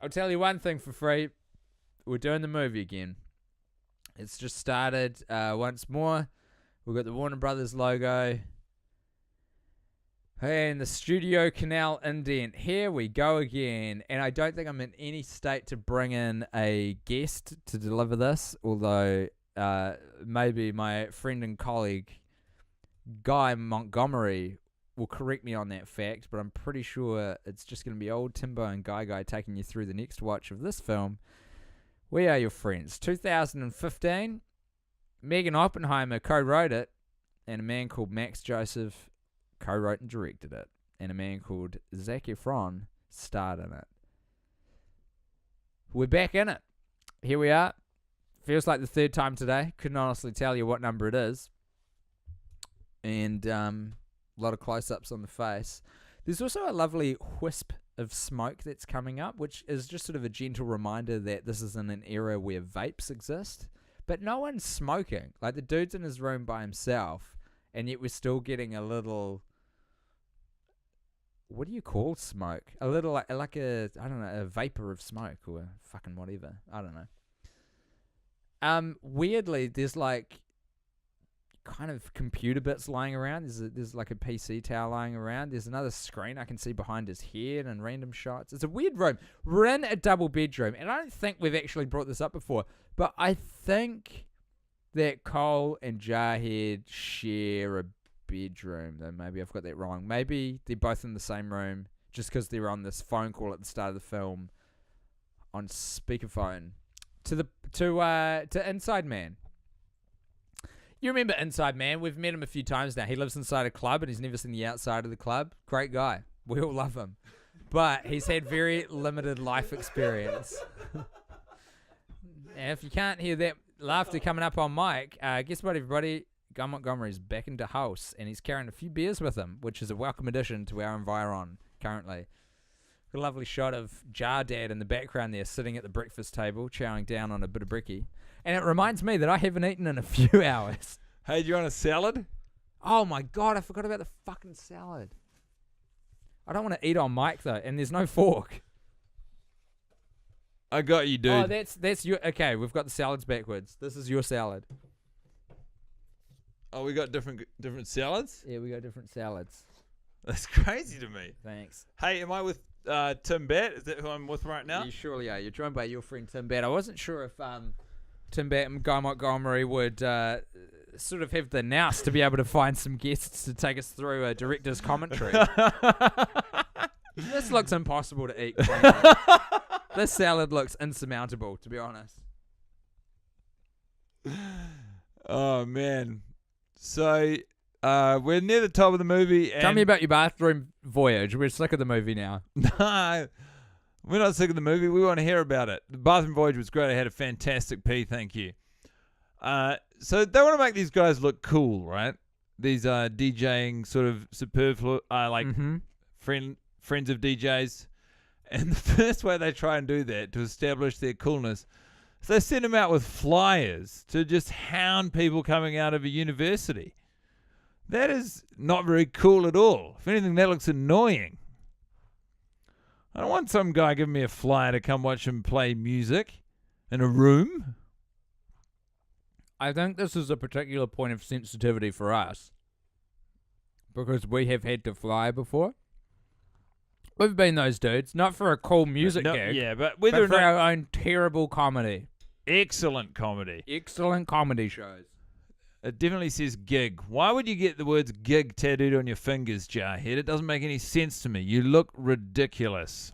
I'll tell you one thing for free. We're doing the movie again. It's just started once more. We've got the Warner Brothers logo. And the Studio Canal indent. Here we go again. And I don't think I'm in any state to bring in a guest to deliver this. Although maybe my friend and colleague, Guy Montgomery, will correct me on that fact. But I'm pretty sure it's just going to be old Timbo and Guy taking you through the next watch of this film. We Are Your Friends. 2015. Megan Oppenheimer co-wrote it. And a man called Max Joseph co-wrote and directed it, and a man called Zac Efron starred in it. We're back in it. Here we are. Feels like the third time today. Couldn't honestly tell you what number it is. And a lot of close-ups on the face. There's also a lovely wisp of smoke that's coming up, which is just sort of a gentle reminder that this is in an era where vapes exist, but no one's smoking. Like, the dude's in his room by himself, and yet we're still getting a little... What do you call smoke? A little like a, I don't know, a vapor of smoke or fucking whatever. I don't know. Weirdly, there's like kind of computer bits lying around. There's like a PC tower lying around. There's another screen I can see behind his head and random shots. It's a weird room. We're in a double bedroom, and I don't think we've actually brought this up before, but I think that Cole and Jarhead share a bedroom, though maybe I've got that wrong. Maybe they're both in the same room just because they're on this phone call at the start of the film on speakerphone to Inside Man. You remember Inside Man? We've met him a few times now. He lives inside a club and he's never seen the outside of the club. Great guy. We all love him. But he's had very limited life experience. And if you can't hear that laughter coming up on mic, guess what, everybody? Guy Montgomery's back into house, and he's carrying a few beers with him, which is a welcome addition to our environ currently. Got a lovely shot of Jar Dad in the background there, sitting at the breakfast table, chowing down on a bit of brekkie. And it reminds me that I haven't eaten in a few hours. Hey, do you want a salad? Oh my God, I forgot about the fucking salad. I don't want to eat on mic, though, and there's no fork. I got you, dude. Oh, that's your... Okay, we've got the salads backwards. This is your salad. Oh, we got different salads? Yeah, we got different salads. That's crazy to me. Thanks. Hey, am I with Tim Batt? Is that who I'm with right now? You surely are. You're joined by your friend Tim Batt. I wasn't sure if Tim Batt and Guy Montgomery would sort of have the nous to be able to find some guests to take us through a director's commentary. This looks impossible to eat. This salad looks insurmountable, to be honest. Oh, man. So, we're near the top of the movie. And Tell me about your bathroom voyage. We're sick of the movie now. No, we're not sick of the movie. We want to hear about it. The bathroom voyage was great. I had a fantastic pee. Thank you. So they want to make these guys look cool, right? These DJing sort of superfluous, friends of DJs. And the first way they try and do that to establish their coolness is they send them out with flyers to just hound people coming out of a university. That is not very cool at all. If anything, that looks annoying. I don't want some guy giving me a flyer to come watch him play music in a room. I think this is a particular point of sensitivity for us because we have had to fly before. We've been those dudes, not for a cool music gig, yeah, but for our own terrible comedy. Excellent comedy. Excellent comedy shows. It definitely says gig. Why would you get the words gig tattooed on your fingers, Jarhead? It doesn't make any sense to me. You look ridiculous.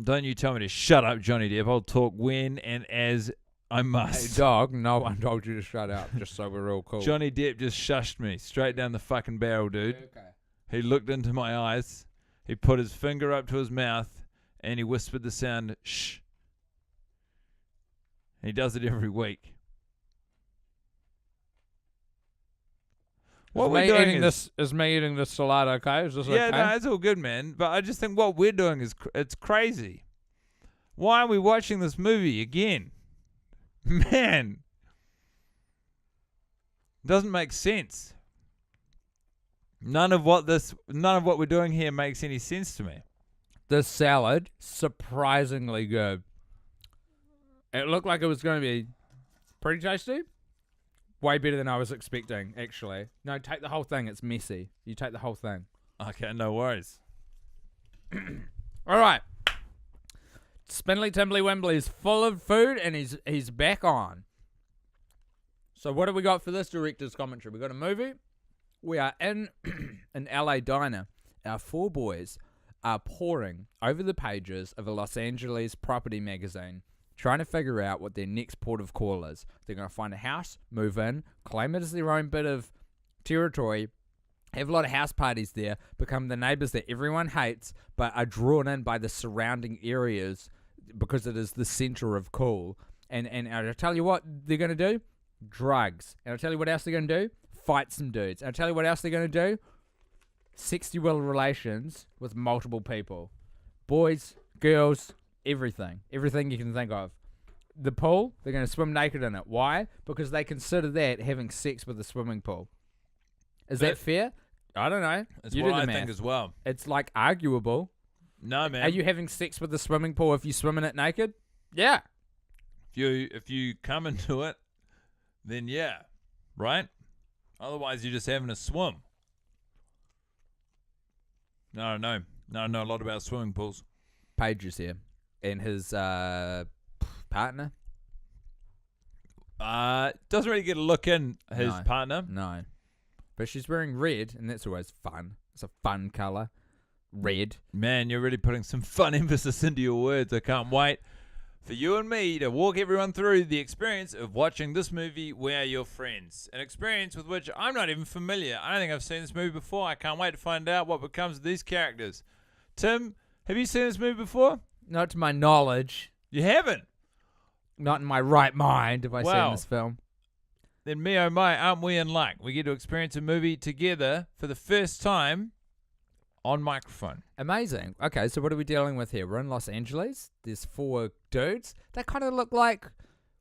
Don't you tell me to shut up, Johnny Depp. I'll talk when and as I must. Hey, dog, no one told you to shut up, just so we're all cool. Johnny Depp just shushed me straight down the fucking barrel, dude. Okay. He looked into my eyes. He put his finger up to his mouth, and he whispered the sound, shh. He does it every week. What we're doing is me eating this salad okay? Is this okay? Yeah, no, it's all good, man. But I just think what we're doing is it's crazy. Why are we watching this movie again? Man. Doesn't make sense. None of what we're doing here makes any sense to me. This salad, surprisingly good. It looked like it was going to be pretty tasty. Way better than I was expecting, actually. No, take the whole thing. It's messy. You take the whole thing. Okay, no worries. All right. Spindly Timbly Wimbly is full of food, and he's back on. So what have we got for this director's commentary? We got a movie. We are in an LA diner. Our four boys are poring over the pages of a Los Angeles property magazine, trying to figure out what their next port of call is. They're going to find a house, move in, claim it as their own bit of territory, have a lot of house parties there, become the neighbors that everyone hates, but are drawn in by the surrounding areas because it is the center of cool. And I'll tell you what they're going to do. Drugs. And I'll tell you what else they're going to do. Fight some dudes. And I'll tell you what else they're going to do. Sexual relations with multiple people. Boys, girls, everything. Everything you can think of. The pool, they're going to swim naked in it. Why? Because they consider that having sex with a swimming pool. Is that fair? I don't know. That's you what do the I math. think as well. It's like arguable. No, man. Are you having sex with the swimming pool if you swim in it naked? Yeah. If you come into it, then yeah, right? Otherwise, you're just having a swim. No, I know a lot about swimming pools. Paige is here. And his partner? Doesn't really get a look in his partner. No. But she's wearing red, and that's always fun. It's a fun colour. Red. Man, you're really putting some fun emphasis into your words. I can't wait for you and me to walk everyone through the experience of watching this movie, We Are Your Friends. An experience with which I'm not even familiar. I don't think I've seen this movie before. I can't wait to find out what becomes of these characters. Tim, have you seen this movie before? Not to my knowledge. You haven't? Not in my right mind have I seen this film. Then me oh my, aren't we in luck? We get to experience a movie together for the first time on microphone. Amazing. Okay, so what are we dealing with here? We're in Los Angeles. There's four dudes. They kind of look like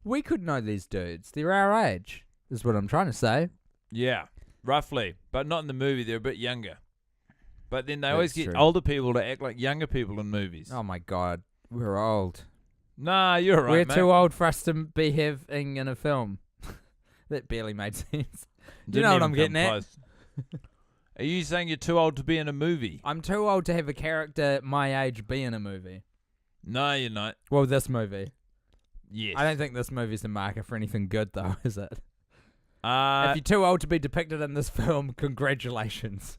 we could know these dudes. They're our age, is what I'm trying to say. Yeah, roughly. But not in the movie. They're a bit younger. But then they always get true. older people to act like younger people in movies. Oh, my God. We're old. Nah, you're right, We're mate. too old for us to be having in a film. That barely made sense. Do you know what I'm getting at? Are you saying you're too old to be in a movie? I'm too old to have a character my age be in a movie. No, you're not. Well, this movie. Yes. I don't think this movie's the marker for anything good, though, is it? If If you're too old to be depicted in this film, congratulations.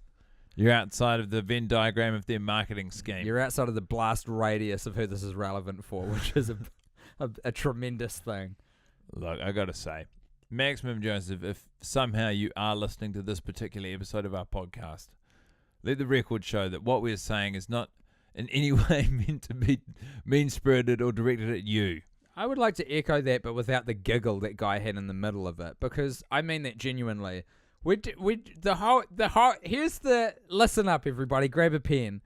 you're outside of the Venn diagram of their marketing scheme. You're outside of the blast radius of who this is relevant for, which is a tremendous thing. Look, I gotta say, Maximum Joseph, if somehow you are listening to this particular episode of our podcast, let the record show that what we're saying is not in any way meant to be mean-spirited or directed at you. I would like to echo that, but without the giggle that guy had in the middle of it, because I mean that genuinely. Here's the, listen up everybody, grab a pen.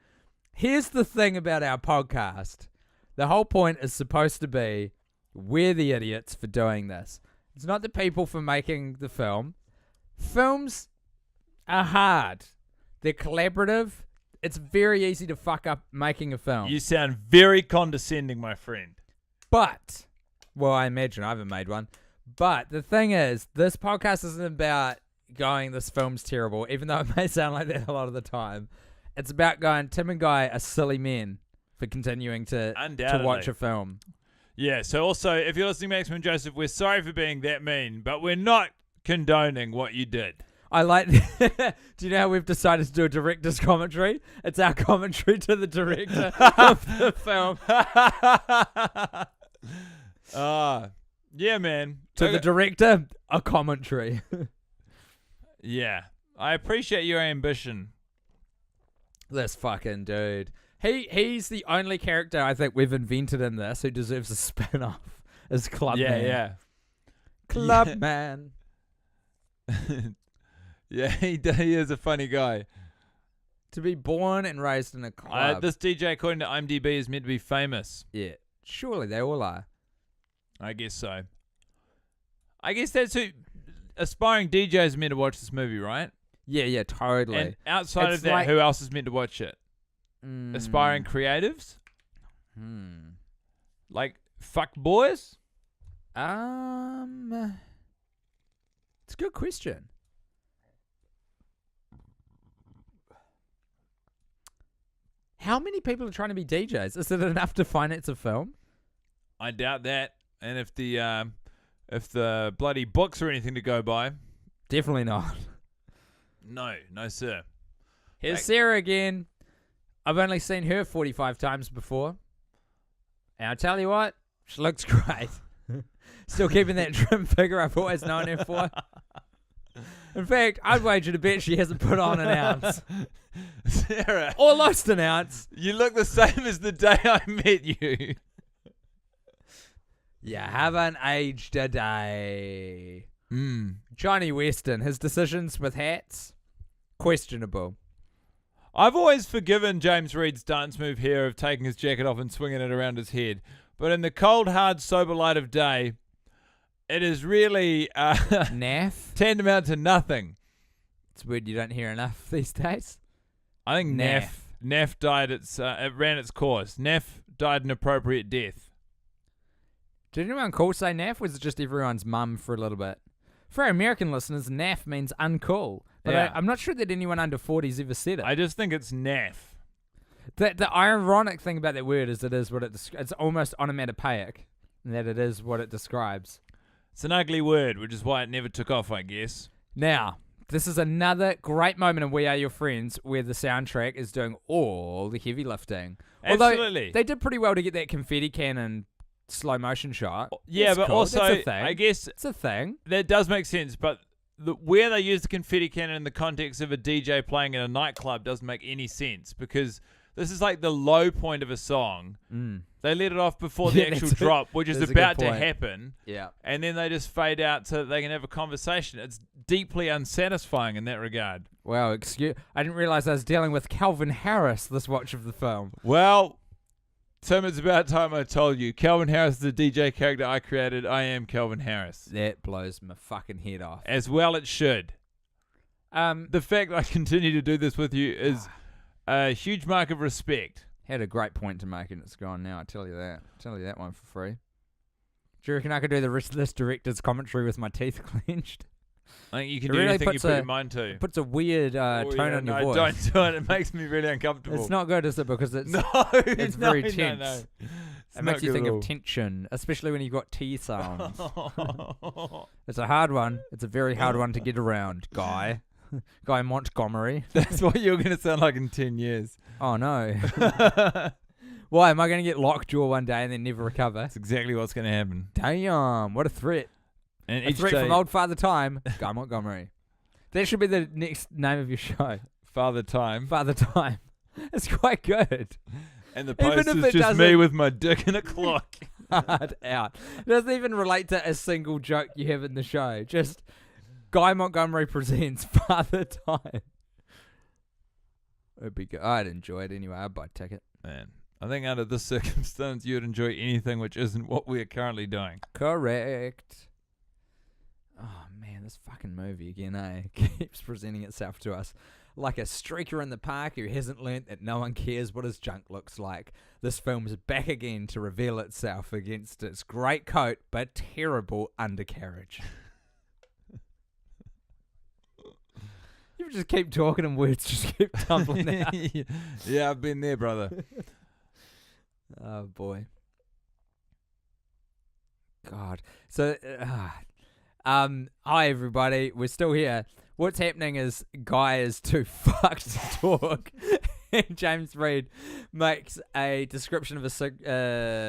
Here's the thing about our podcast. The whole point is supposed to be, we're the idiots for doing this. It's not the people for making the film. Films are hard. They're collaborative. It's very easy to fuck up making a film. You sound very condescending, my friend. But, well, I imagine I haven't made one. But the thing is, this podcast isn't about going, this film's terrible, even though it may sound like that a lot of the time. It's about going, Tim and Guy are silly men for continuing to watch a film. Yeah, so also, if you're listening, Maximum Joseph, we're sorry for being that mean, but we're not condoning what you did. I like do you know how we've decided to do a director's commentary? It's our commentary to the director of the film. Yeah, man. To the director, a commentary. Yeah. I appreciate your ambition. This fucking dude. He's the only character I think we've invented in this who deserves a spin-off as Clubman. Yeah. Clubman. Yeah, he is a funny guy. To be born and raised in a club. This DJ, according to IMDb, is meant to be famous. Yeah. Surely they all are. I guess so. I guess that's who aspiring DJs are meant to watch this movie, right? Yeah, totally. And outside It's of that, like, who else is meant to watch it? aspiring creatives? Like fuck boys? It's a good question. How many people are trying to be DJs? Is it enough to finance a film? I doubt that. And if the bloody books are anything to go by, Definitely not. no, sir. Here's Sarah again. I've only seen her 45 times before. And I'll tell you what, she looks great. Still keeping that trim figure I've always known her for. In fact, I'd wager to bet she hasn't put on an ounce. Sarah. Or lost an ounce. You look the same as the day I met you. You haven't aged a day. Mm. Johnny Weston, his decisions with hats, questionable. I've always forgiven James Reed's dance move here of taking his jacket off and swinging it around his head. But in the cold, hard, sober light of day, it is really Naff? tantamount to nothing. It's weird you don't hear enough these days. I think Naff died it ran its course. Naff died an appropriate death. Did anyone cool say naff, or was it just everyone's mum for a little bit? For our American listeners, naff means uncool. But Yeah. I'm not sure that anyone under 40's ever said it. I just think it's naff. The ironic thing about that word is it is what it's almost onomatopoeic, and that it is what it describes. It's an ugly word, which is why it never took off, I guess. Now, this is another great moment in We Are Your Friends where the soundtrack is doing all the heavy lifting. Absolutely. Although they did pretty well to get that confetti cannon slow motion shot. Yeah, That's but cool. also, That's a thing. I guess It's a thing. that does make sense, but where they use the confetti cannon in the context of a DJ playing in a nightclub doesn't make any sense, because this is like the low point of a song. They let it off before the actual drop, which is about to happen. Yeah. And then they just fade out so that they can have a conversation. It's deeply unsatisfying in that regard. Wow, I didn't realize I was dealing with Calvin Harris this watch of the film. Well, Tim, it's about time I told you. Calvin Harris is the DJ character I created. I am Calvin Harris. That blows my fucking head off. As well it should. The fact that I continue to do this with you is a huge mark of respect. Had a great point to make and it's gone now, I tell you that. Tell you that one for free. Do you reckon I could do the rest of this director's commentary with my teeth clenched? I think you can It do really anything you puts put a- your mind to. It puts a weird tone on your voice. Don't do it. It makes me really uncomfortable. It's not good, is it? Because it's it's very tense. It's It makes not you good think at of all. tension, especially when you've got T sounds. It's a hard one. It's a very hard one to get around, Guy. Guy Montgomery. That's what you're going to sound like in 10 years. Oh, no. Why? Am I going to get lockjaw one day and then never recover? That's exactly what's going to happen. Damn. What a threat. And A each threat day, from old Father Time, Guy Montgomery. That should be the next name of your show. Father Time. Father Time. It's quite good. And the Even post if is it just me doesn't- with my dick in a clock. Hard out. It doesn't even relate to a single joke you have in the show. Just Guy Montgomery presents Father Time. It'd be good. I'd enjoy it anyway. I'd buy a ticket. Man, I think under this circumstance, you'd enjoy anything which isn't what we're currently doing. Correct. Oh man, this fucking movie again, keeps presenting itself to us like a streaker in the park who hasn't learnt that no one cares what his junk looks like. This film is back again to reveal itself against its great coat but terrible undercarriage. You just keep talking and words just keep tumbling out. Yeah, I've been there, brother. Oh boy. God. So, hi everybody. We're still here. What's happening is Guy is too fucked to talk. And James Reed makes a description of a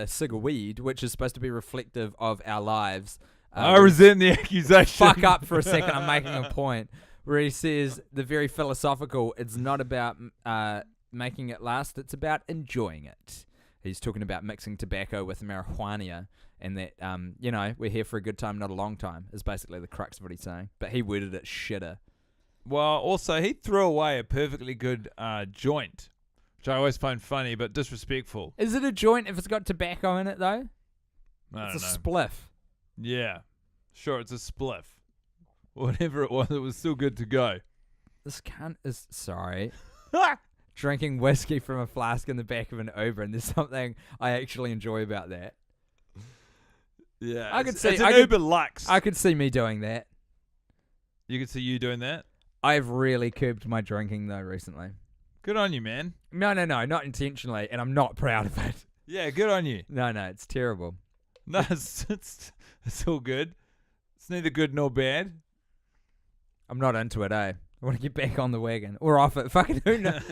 cig of weed, which is supposed to be reflective of our lives. I resent the accusation. Fuck up for a second. I'm making a point where he says the very philosophical. It's not about making it last. It's about enjoying it. He's talking about mixing tobacco with marijuana, and that we're here for a good time, not a long time. Is basically the crux of what he's saying. But he worded it shitter. Well, also, he threw away a perfectly good joint, which I always find funny but disrespectful. Is it a joint if it's got tobacco in it though? I It's a don't know. spliff. Yeah. Sure, it's a spliff. Whatever it was still good to go. This cunt is sorry. drinking whiskey from a flask in the back of an Uber, and there's something I actually enjoy about that. Yeah, I could see- it's an I could- Uber Lux. I could see me doing that. You could see you doing that. I've really curbed my drinking though recently. Good on you, man. No, not intentionally, and I'm not proud of it. Yeah, good on you. No, it's terrible. No, it's all good. It's neither good nor bad. I'm not into it, eh? I want to get back on the wagon. Or off it. Fucking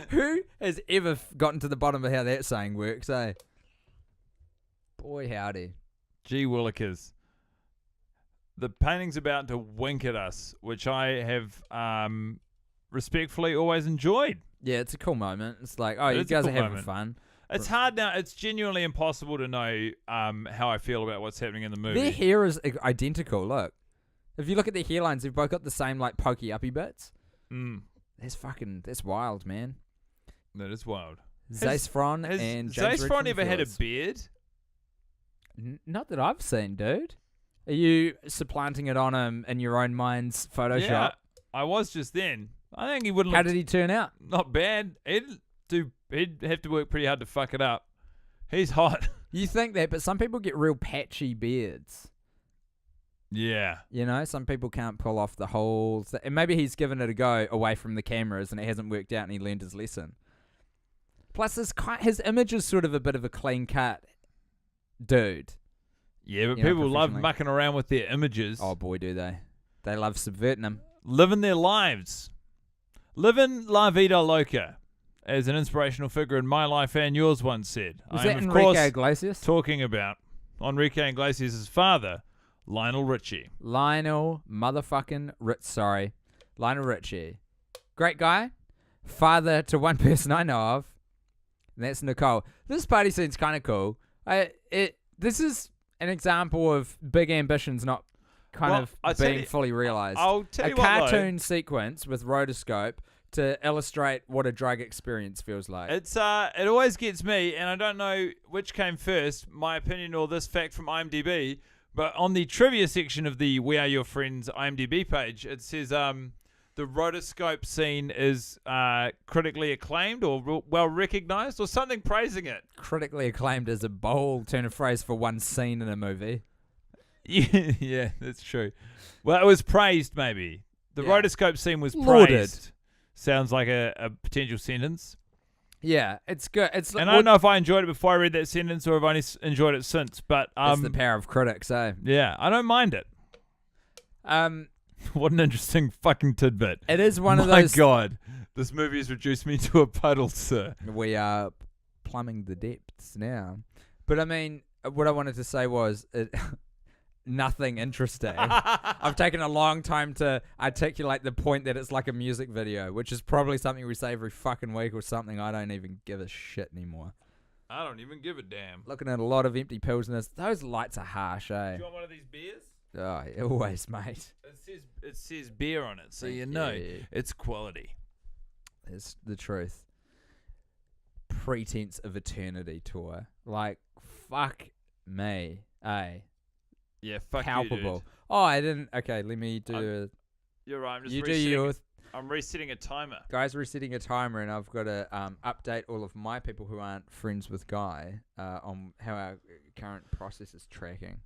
who has ever gotten to the bottom of how that saying works, eh? Boy, howdy. Gee willikers. The painting's about to wink at us, which I have respectfully always enjoyed. Yeah, it's a cool moment. It's like, oh, It you is a guys cool are having moment. fun. It's hard now. It's genuinely impossible to know how I feel about what's happening in the movie. Their hair is identical, look. If you look at their hairlines, they've both got the same, like, pokey uppy bits. That's wild, man. That is wild. Zac Efron Has and Zac James Efron ever had a Fearless. beard? Not that I've seen, dude. Are you supplanting it on him in your own mind's Photoshop? Yeah, I was just then. I think he wouldn't How look did he turn out? not bad. He'd have to work pretty hard to fuck it up. He's hot. You think that, but some people get real patchy beards. Yeah. You know, some people can't pull off the whole thing. And maybe he's given it a go away from the cameras and it hasn't worked out and he learned his lesson. Plus, his image is sort of a bit of a clean cut dude. Yeah, but You know, people love professionally. mucking around with their images. Oh, boy, do they. They love subverting them. Living their lives. Living La Vida Loca, as an inspirational figure in my life and yours once said. Was I that am, of Enrique course, Iglesias? talking about Enrique Iglesias' father, Lionel Richie. Lionel Richie. Great guy. Father to one person I know of. And that's Nicole. This party scene's kind of cool. This is an example of big ambitions not Well, I'll tell being you- fully realized. I'll tell A you what, though. cartoon sequence with rotoscope to illustrate what a drug experience feels like. It's it always gets me, and I don't know which came first, my opinion or this fact from IMDb, but on the trivia section of the We Are Your Friends IMDb page, it says the rotoscope scene is critically acclaimed or well recognized or something praising it. Critically acclaimed as a bold turn of phrase for one scene in a movie. Yeah, that's true. Well, it was praised, maybe. The Yeah. rotoscope scene was Lauded. praised. Sounds like a potential sentence. Yeah, it's good. It's And I don't know if I enjoyed it before I read that sentence or if I only enjoyed it since, but it's the power of critics, eh? yeah, I don't mind it. What an interesting fucking tidbit. It is one of My those. God, this movie has reduced me to a puddle, sir. We are plumbing the depths now. But I mean, what I wanted to say was nothing interesting. I've taken a long time to articulate the point that it's like a music video, which is probably something we say every fucking week or something. I don't even give a shit anymore. I don't even give a damn. Looking at a lot of empty pills in this. Those lights are harsh, eh? Do you want one of these beers? Oh, always, mate. It says beer on it, so Thank you know you. it's quality. It's the truth. Pretense of Eternity tour. Like, fuck me, eh? Yeah, fuck Palpable. you, dude. Oh, I didn't. Okay, let me do. You're right. I'm just You do resetting. your I'm resetting a timer. Guy's resetting a timer, and I've got to update all of my people who aren't friends with Guy on how our current process is tracking.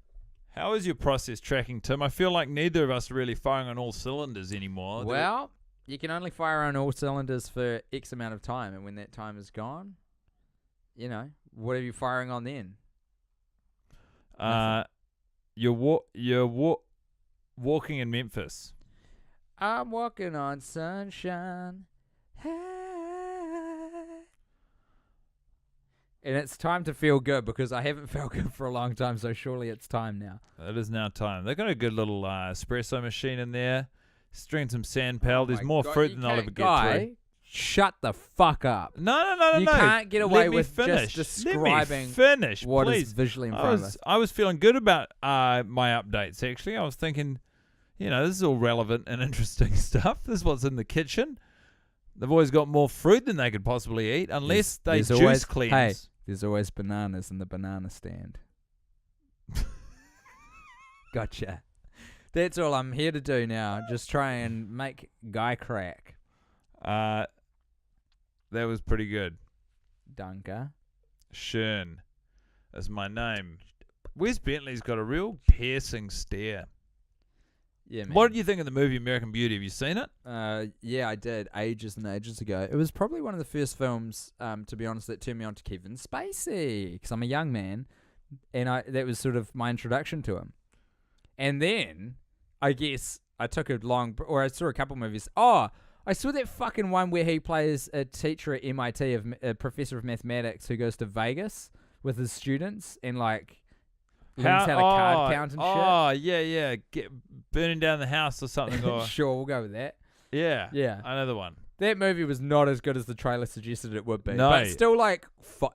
How is your process tracking, Tim? I feel like neither of us are really firing on all cylinders anymore. Well, you can only fire on all cylinders for X amount of time, and when that time is gone, you know, what are you firing on then? You're walking in Memphis. I'm walking on sunshine. And it's time to feel good because I haven't felt good for a long time, so surely it's time now. It is now time. They've got a good little espresso machine in there. String some sand pal. There's my more God, fruit you than I'll can't- ever get Guy, through. shut the fuck up. No. You can't get away Let me with just finish. describing Let me finish, what please. is visually in I front of us. was feeling good about my updates, actually. I was thinking, you know, this is all relevant and interesting stuff. This is what's in the kitchen. They've always got more fruit than they could possibly eat, unless they There's juice always- cleanse. Hey, there's always bananas in the banana stand. Gotcha. That's all I'm here to do now. Just try and make Guy crack. That was pretty good. Dunker. Schön. That's my name. Wes Bentley's got a real piercing stare. Yeah, man. What did you think of the movie American Beauty? Have you seen it? Yeah, I did ages and ages ago. It was probably one of the first films, to be honest, that turned me on to Kevin Spacey, because I'm a young man, and that was sort of my introduction to him. And then, I guess, I saw a couple movies. Oh, I saw that fucking one where he plays a teacher at MIT, a professor of mathematics who goes to Vegas with his students and like learns how to card count and shit. Oh, yeah. Burning down the house or something. Or Sure, we'll go with that. Yeah. Yeah. Another one. That movie was not as good as the trailer suggested it would be. No. But still, like,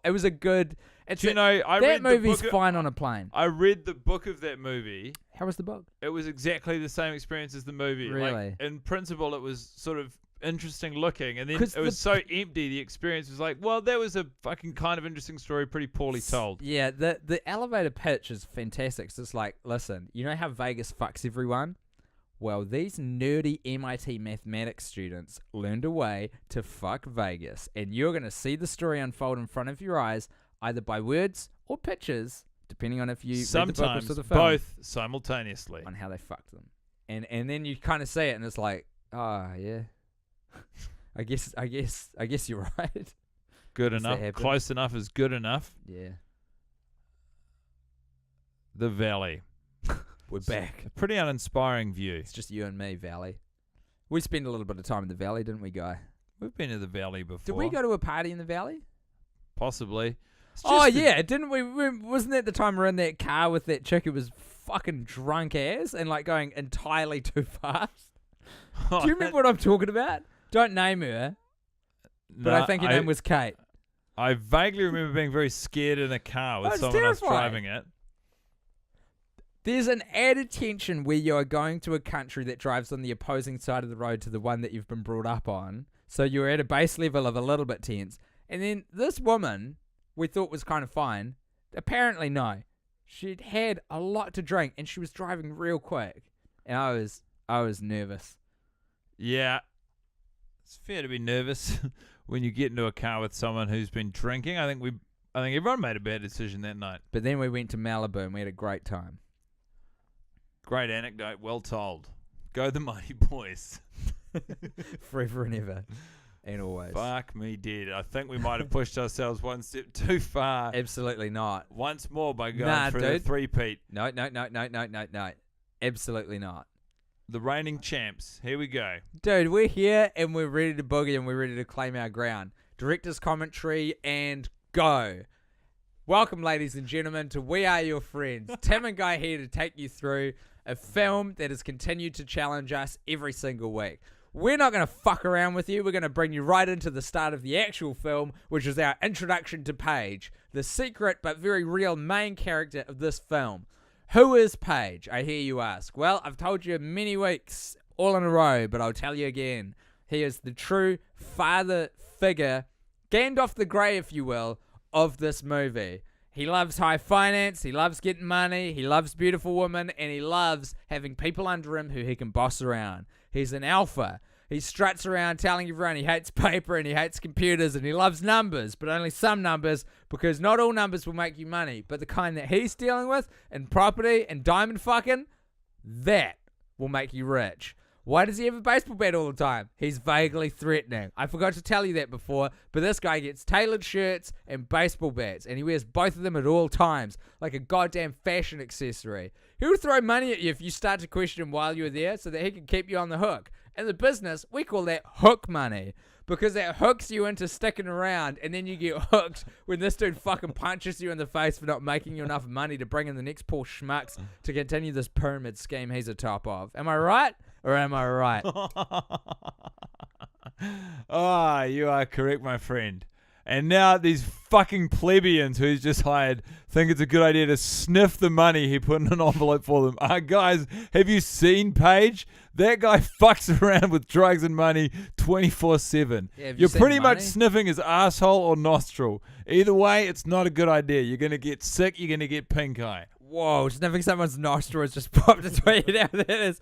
it was a good... that movie's fine on a plane. I read the book of that movie. How was the book? It was exactly the same experience as the movie. Really? Like, in principle, it was sort of interesting looking, and then it was so empty. The experience was like, well, that was a fucking kind of interesting story, pretty poorly told. Yeah, the elevator pitch is fantastic. It's just like, listen, you know how Vegas fucks everyone? Well, these nerdy MIT mathematics students learned a way to fuck Vegas, and you're going to see the story unfold in front of your eyes, either by words or pictures, depending on if you read the book or saw the film. Both simultaneously. On how they fucked them. And then you kind of see it, and it's like, oh, yeah. I guess you're right. Good enough. Close enough is good enough. Yeah. The Valley. We're back. A pretty uninspiring view. It's just you and me, Valley. We spent a little bit of time in the Valley, didn't we, Guy? We've been to the Valley before. Did we go to a party in the Valley? Possibly. Oh, yeah. Didn't we? Wasn't that the time we were in that car with that chick who was fucking drunk as and like going entirely too fast? Do you remember what I'm talking about? Don't name her. But I think her name was Kate. I vaguely remember being very scared in a car with someone else driving it. There's an added tension where you are going to a country that drives on the opposing side of the road to the one that you've been brought up on. So you're at a base level of a little bit tense. And then this woman we thought was kind of fine. Apparently, no. She'd had a lot to drink and she was driving real quick. And I was nervous. Yeah. It's fair to be nervous when you get into a car with someone who's been drinking. I think everyone made a bad decision that night. But then we went to Malibu and we had a great time. Great anecdote, well told. Go the Mighty Boys. Forever and ever. And always. Fuck me dead. I think we might have pushed ourselves one step too far. Absolutely not. Once more by going through the three-peat. No. Absolutely not. The reigning champs. Here we go. Dude, we're here and we're ready to boogie and we're ready to claim our ground. Director's commentary and go. Welcome, ladies and gentlemen, to We Are Your Friends. Tim and Guy here to take you through a film that has continued to challenge us every single week. We're not going to fuck around with you. We're going to bring you right into the start of the actual film, which is our introduction to Paige, the secret but very real main character of this film. Who is Paige, I hear you ask? Well, I've told you many weeks, all in a row, but I'll tell you again. He is the true father figure, Gandalf the Grey, if you will, of this movie. He loves high finance, he loves getting money, he loves beautiful women, and he loves having people under him who he can boss around. He's an alpha. He struts around telling everyone he hates paper and he hates computers and he loves numbers, but only some numbers, because not all numbers will make you money. But the kind that he's dealing with, and property and diamond fucking, that will make you rich. Why does he have a baseball bat all the time? He's vaguely threatening. I forgot to tell you that before, but this guy gets tailored shirts and baseball bats, and he wears both of them at all times, like a goddamn fashion accessory. He'll throw money at you if you start to question him while you're there so that he can keep you on the hook. In the business, we call that hook money, because that hooks you into sticking around, and then you get hooked when this dude fucking punches you in the face for not making you enough money to bring in the next poor schmucks to continue this pyramid scheme he's atop of. Am I right? Or am I right? Ah, you are correct, my friend. And now these fucking plebeians who he's just hired think it's a good idea to sniff the money he put in an envelope for them. Guys, have you seen Paige? That guy fucks around with drugs and money 24/7. Yeah, You're pretty much sniffing his asshole or nostril. Either way, it's not a good idea. You're going to get sick. You're going to get pink eye. Whoa, sniffing someone's nostril has just popped its way down. That is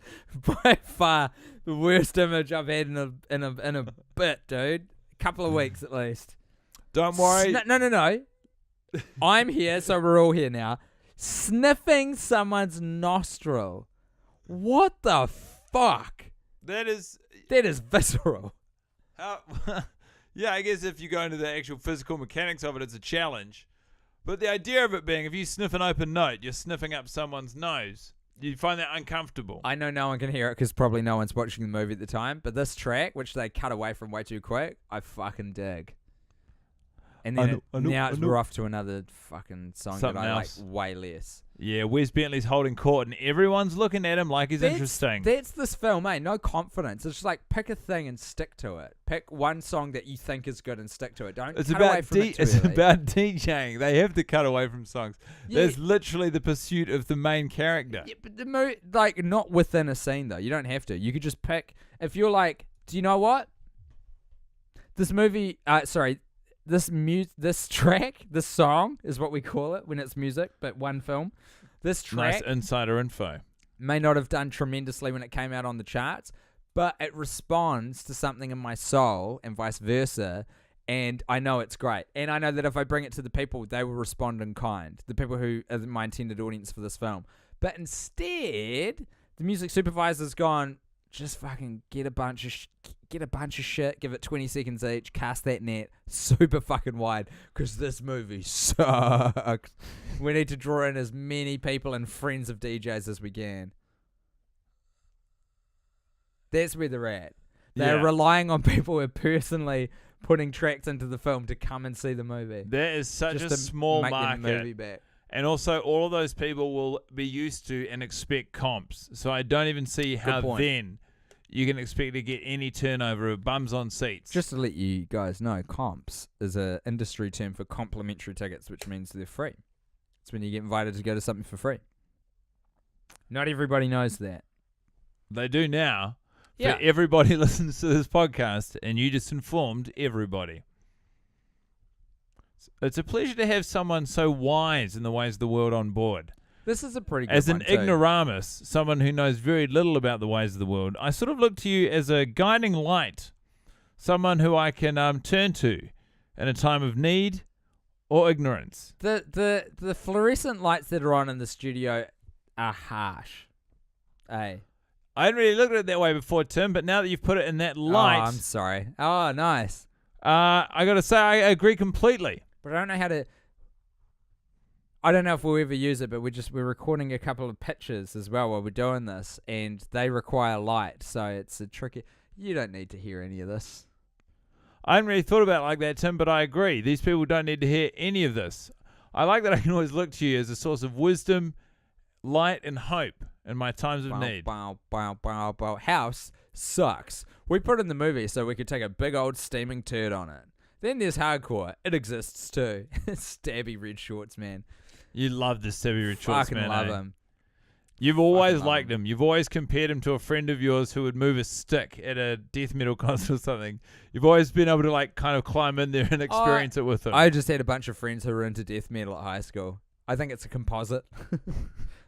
by far the worst image I've had in a bit, dude. Couple of weeks at least. Don't worry. No. I'm here, so we're all here now. Sniffing someone's nostril. What the fuck? That is visceral. how. Yeah, I guess if you go into the actual physical mechanics of it, it's a challenge. But the idea of it being, if you sniff an open note, you're sniffing up someone's nose. You find that uncomfortable. I know no one can hear it because probably no one's watching the movie at the time. But this track, which they cut away from way too quick, I fucking dig. And then we're off to another fucking song Something that I else. like way less. Yeah, Wes Bentley's holding court, and everyone's looking at him like he's interesting. That's this film, eh? No confidence. It's just like pick a thing and stick to it. Pick one song that you think is good and stick to it. Don't cut away from it too It's early. about DJing. They have to cut away from songs. Yeah. That's literally the pursuit of the main character. Yeah, but like not within a scene though. You don't have to. You could just pick. If you're like, do you know what? This movie. This track, this song is what we call it when it's music, but one film. This track Nice insider info. may not have done tremendously when it came out on the charts, but it responds to something in my soul and vice versa, and I know it's great. And I know that if I bring it to the people, they will respond in kind, the people who are my intended audience for this film. But instead, the music supervisor's gone, just fucking get a bunch of shit, give it 20 seconds each, cast that net super fucking wide, because this movie sucks. We need to draw in as many people and friends of DJs as we can. That's where they're at. They're relying on people who are personally putting tracks into the film to come and see the movie. That is such just a to small make market. the movie back. And also, all of those people will be used to and expect comps. So I don't even see how then you can expect to get any turnover of bums on seats. Just to let you guys know, comps is an industry term for complimentary tickets, which means they're free. It's when you get invited to go to something for free. Not everybody knows that. They do now. Yeah. But everybody listens to this podcast, and you just informed everybody. It's a pleasure to have someone so wise in the ways of the world on board. This is a pretty good As one an too. ignoramus, someone who knows very little about the ways of the world, I sort of look to you as a guiding light, someone who I can turn to in a time of need or ignorance. The fluorescent lights that are on in the studio are harsh. Hey. I hadn't really looked at it that way before, Tim, but now that you've put it in that light, Oh, I'm sorry. Oh, nice. I got to say I agree completely. But I don't know how to. I don't know if we'll ever use it, but we're recording a couple of pictures as well while we're doing this, and they require light, so it's a tricky. You don't need to hear any of this. I hadn't really thought about it like that, Tim, but I agree. These people don't need to hear any of this. I like that I can always look to you as a source of wisdom, light, and hope in my times of need. House sucks. We put it in the movie so we could take a big old steaming turd on it. Then there's hardcore. It exists too. Stabby red shorts, man. You love the Stevie Red Shorts, Fucking man. love eh? him. You've always Fucking love liked him. You've always compared him to a friend of yours who would move a stick at a death metal concert or something. You've always been able to like kind of climb in there and experience it with him. I just had a bunch of friends who were into death metal at high school. I think it's a composite.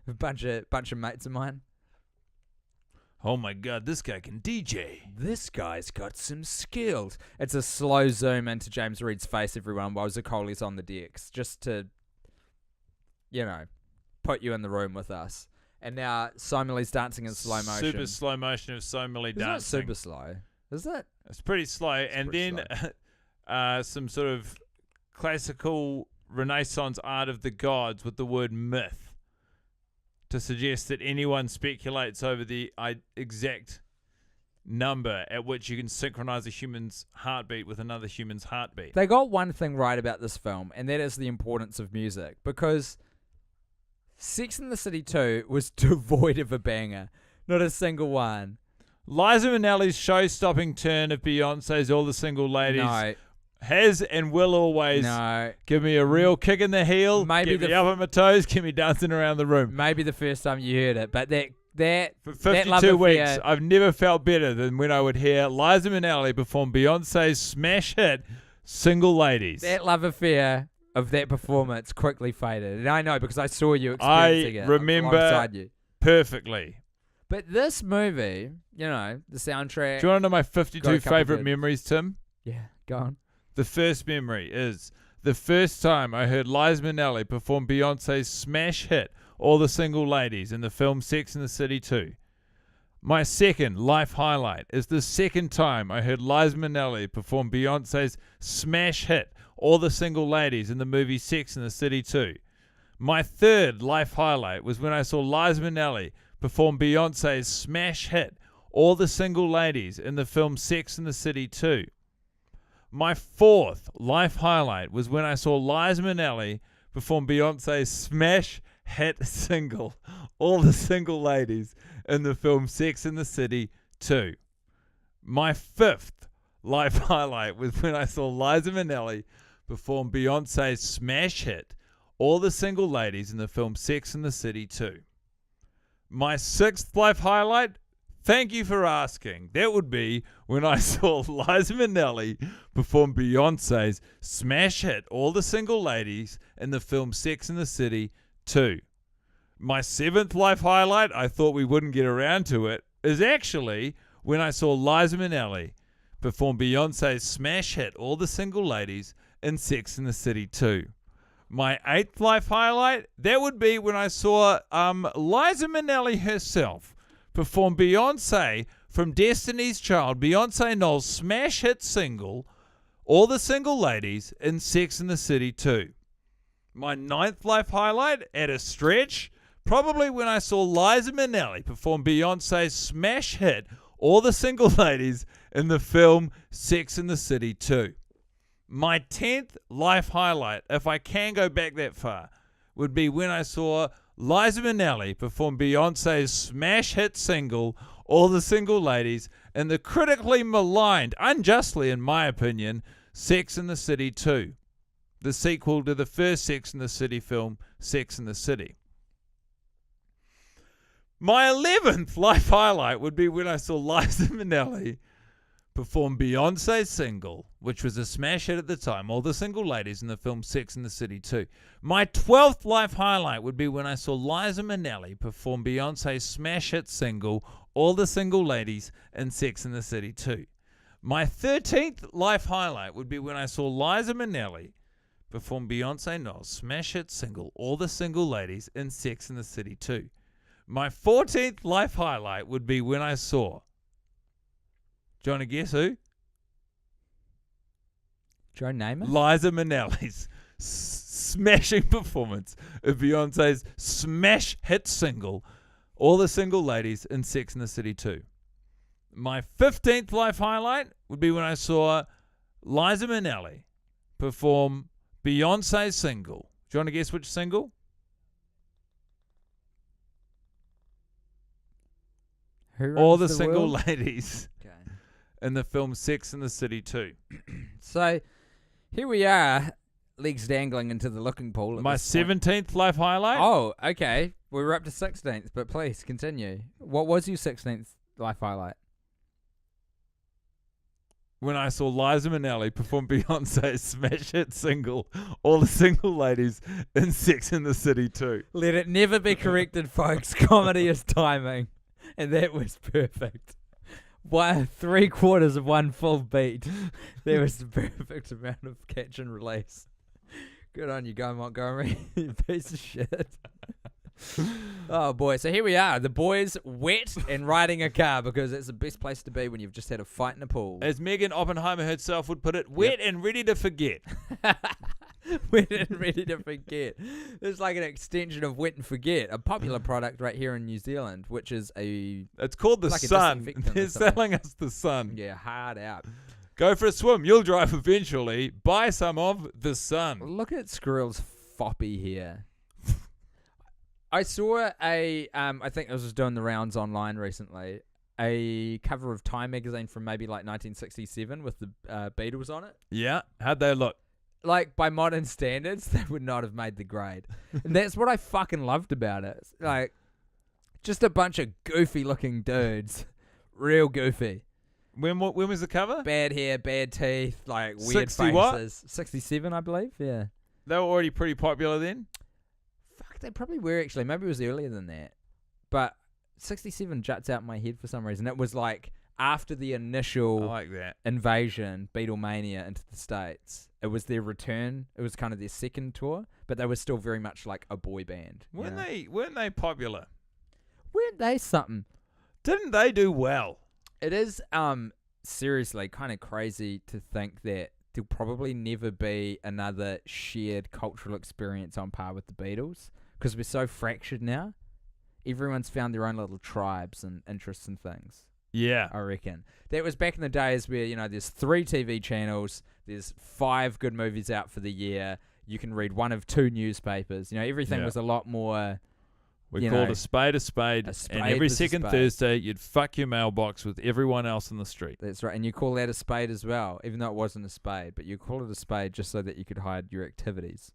A bunch of mates of mine. Oh my god, this guy can DJ. This guy's got some skills. It's a slow zoom into James Reed's face, everyone, while Zaccoli's on the decks, just to, put you in the room with us. And now Somali's dancing in slow motion. Super slow motion of Somali It's not dancing. super slow, is it? It's pretty slow. And pretty then some sort of classical Renaissance art of the gods with the word myth to suggest that anyone speculates over the exact number at which you can synchronize a human's heartbeat with another human's heartbeat. They got one thing right about this film, and that is the importance of music, because Sex and the City 2 was devoid of a banger. Not a single one. Liza Minnelli's show-stopping turn of Beyonce's All the Single Ladies No. has and will always give me a real kick in the heel, Maybe get me up on my toes, get me dancing around the room. Maybe the first time you heard it, but that For that love 52 affair- weeks, I've never felt better than when I would hear Liza Minnelli perform Beyonce's smash hit, Single Ladies. that love affair of that performance quickly faded. And I know because I saw you experiencing it remember- alongside you. Perfectly. But this movie, the soundtrack. Do you want to know my Got 52 a couple favourite good- memories, Tim? Yeah, Go on. The first memory is the first time I heard Liza Minnelli perform Beyonce's smash hit, All the Single Ladies, in the film Sex and the City 2. My second life highlight is the second time I heard Liza Minnelli perform Beyonce's smash hit, All the Single Ladies, in the movie Sex and the City 2. My third life highlight was when I saw Liza Minnelli perform Beyonce's smash hit, All the Single Ladies, in the film Sex and the City 2. My fourth life highlight was when I saw Liza Minnelli perform Beyonce's smash hit single, All the Single Ladies, in the film Sex and the City 2. My fifth life highlight was when I saw Liza Minnelli perform Beyonce's smash hit, All the Single Ladies, in the film Sex and the City 2. My sixth life highlight, thank you for asking, that would be when I saw Liza Minnelli perform Beyonce's smash hit, All the Single Ladies, in the film Sex and the City 2. My seventh life highlight, I thought we wouldn't get around to it, is actually when I saw Liza Minnelli perform Beyonce's smash hit, All the Single Ladies, in Sex and the City 2. My eighth life highlight, that would be when I saw Liza Minnelli herself perform Beyonce from Destiny's Child, Beyonce Knowles' smash hit single, All the Single Ladies, in Sex and the City 2. My ninth life highlight, at a stretch, probably when I saw Liza Minnelli perform Beyonce's smash hit, All the Single Ladies, in the film Sex and the City 2. My 10th life highlight, if I can go back that far, would be when I saw Liza Minnelli perform Beyonce's smash hit single, All the Single Ladies, in the critically maligned, unjustly in my opinion, Sex and the City 2, the sequel to the first Sex and the City film, Sex and the City. My 11th life highlight would be when I saw Liza Minnelli perform Beyonce's single, which was a smash hit at the time, All the Single Ladies, in the film Sex and the City 2. My 12th life highlight would be when I saw Liza Minnelli perform Beyonce's smash hit single, All the Single Ladies, in Sex and the City 2. My 13th life highlight would be when I saw Liza Minnelli perform Beyonce Knowles' smash hit single, All the Single Ladies, in Sex and the City 2. My 14th life highlight would be when I saw, do you want to guess who? Joe Namath? Liza Minnelli's smashing performance of Beyonce's smash hit single, All the Single Ladies, in Sex and the City 2. My 15th life highlight would be when I saw Liza Minnelli perform Beyonce's single. Do you want to guess which single? All the Single Ladies, Okay. in the film Sex and the City 2. So, here we are, legs dangling into the looking pool. My 17th life highlight? Oh, okay. We were up to 16th, but please continue. What was your 16th life highlight? When I saw Liza Minnelli perform Beyonce's smash hit single, All the Single Ladies, in Sex and the City 2. Let it never be corrected, folks. Comedy is timing. And that was perfect. 3/4 of one full beat. There was the perfect amount of catch and release. Good on you, Guy Montgomery. You piece of shit. Oh boy, so here we are. The boys wet and riding a car, because it's the best place to be when you've just had a fight in a pool. As Megan Oppenheimer herself would put it, wet and ready to forget. Wet and ready to forget. It's like an extension of Wet and Forget, a popular product right here in New Zealand, which is It's called the like Sun. They're selling us the Sun. Yeah, hard out. Go for a swim. You'll drive eventually. Buy some of the Sun. Look at Squirrel's foppy here. I saw I think I was doing the rounds online recently, a cover of Time magazine from maybe like 1967 with the Beatles on it. Yeah. How'd they look? Like, by modern standards, they would not have made the grade. And that's what I fucking loved about it. Like, just a bunch of goofy-looking dudes. Real goofy. When was the cover? Bad hair, bad teeth, like, weird 60 what? faces. 67, I believe, yeah. They were already pretty popular then? Fuck, they probably were, actually. Maybe it was earlier than that. But 67 juts out in my head for some reason. It was like after the I initial like that. invasion, Beatlemania into the States, it was their return. It was kind of their second tour, but they were still very much like a boy band. Weren't they popular? Weren't they something? Didn't they do well? It is seriously kind of crazy to think that there'll probably never be another shared cultural experience on par with the Beatles because we're so fractured now. Everyone's found their own little tribes and interests and things. Yeah. I reckon. That was back in the days where, there's 3 TV channels, there's 5 good movies out for the year, you can read 1 of 2 newspapers. Everything was a lot more... We called a spade, and every second Thursday you'd fuck your mailbox with everyone else in the street. That's right, and you call that a spade as well, even though it wasn't a spade, but you call it a spade just so that you could hide your activities.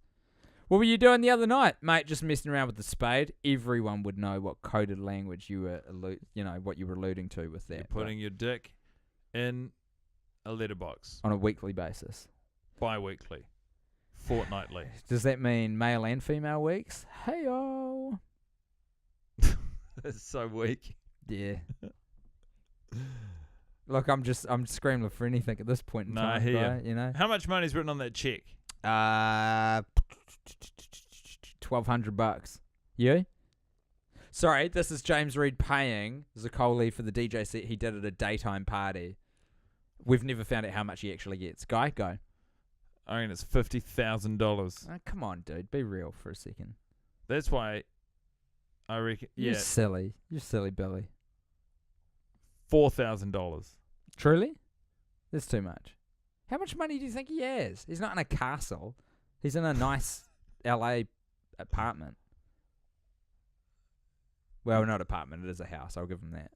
What were you doing the other night, mate? Just messing around with the spade. Everyone would know what coded language you were, what you were alluding to with that. You're putting your dick in a letterbox on a weekly basis, bi-weekly, fortnightly. Does that mean male and female weeks? Hey-o. That's so weak. Yeah. Look, I'm scrambling for anything at this point in time, guy, How much money's written on that check? $1,200. You? Sorry, this is James Reed paying Zaccoli for the DJ set he did at a daytime party. We've never found out how much he actually gets. Guy, go. I reckon it's $50,000. Oh, come on, dude. Be real for a second. That's why I reckon... Yeah. You're silly. You're silly, Billy. $4,000. Truly? That's too much. How much money do you think he has? He's not in a castle. He's in a nice LA apartment. Well, not apartment. It is a house. I'll give him that.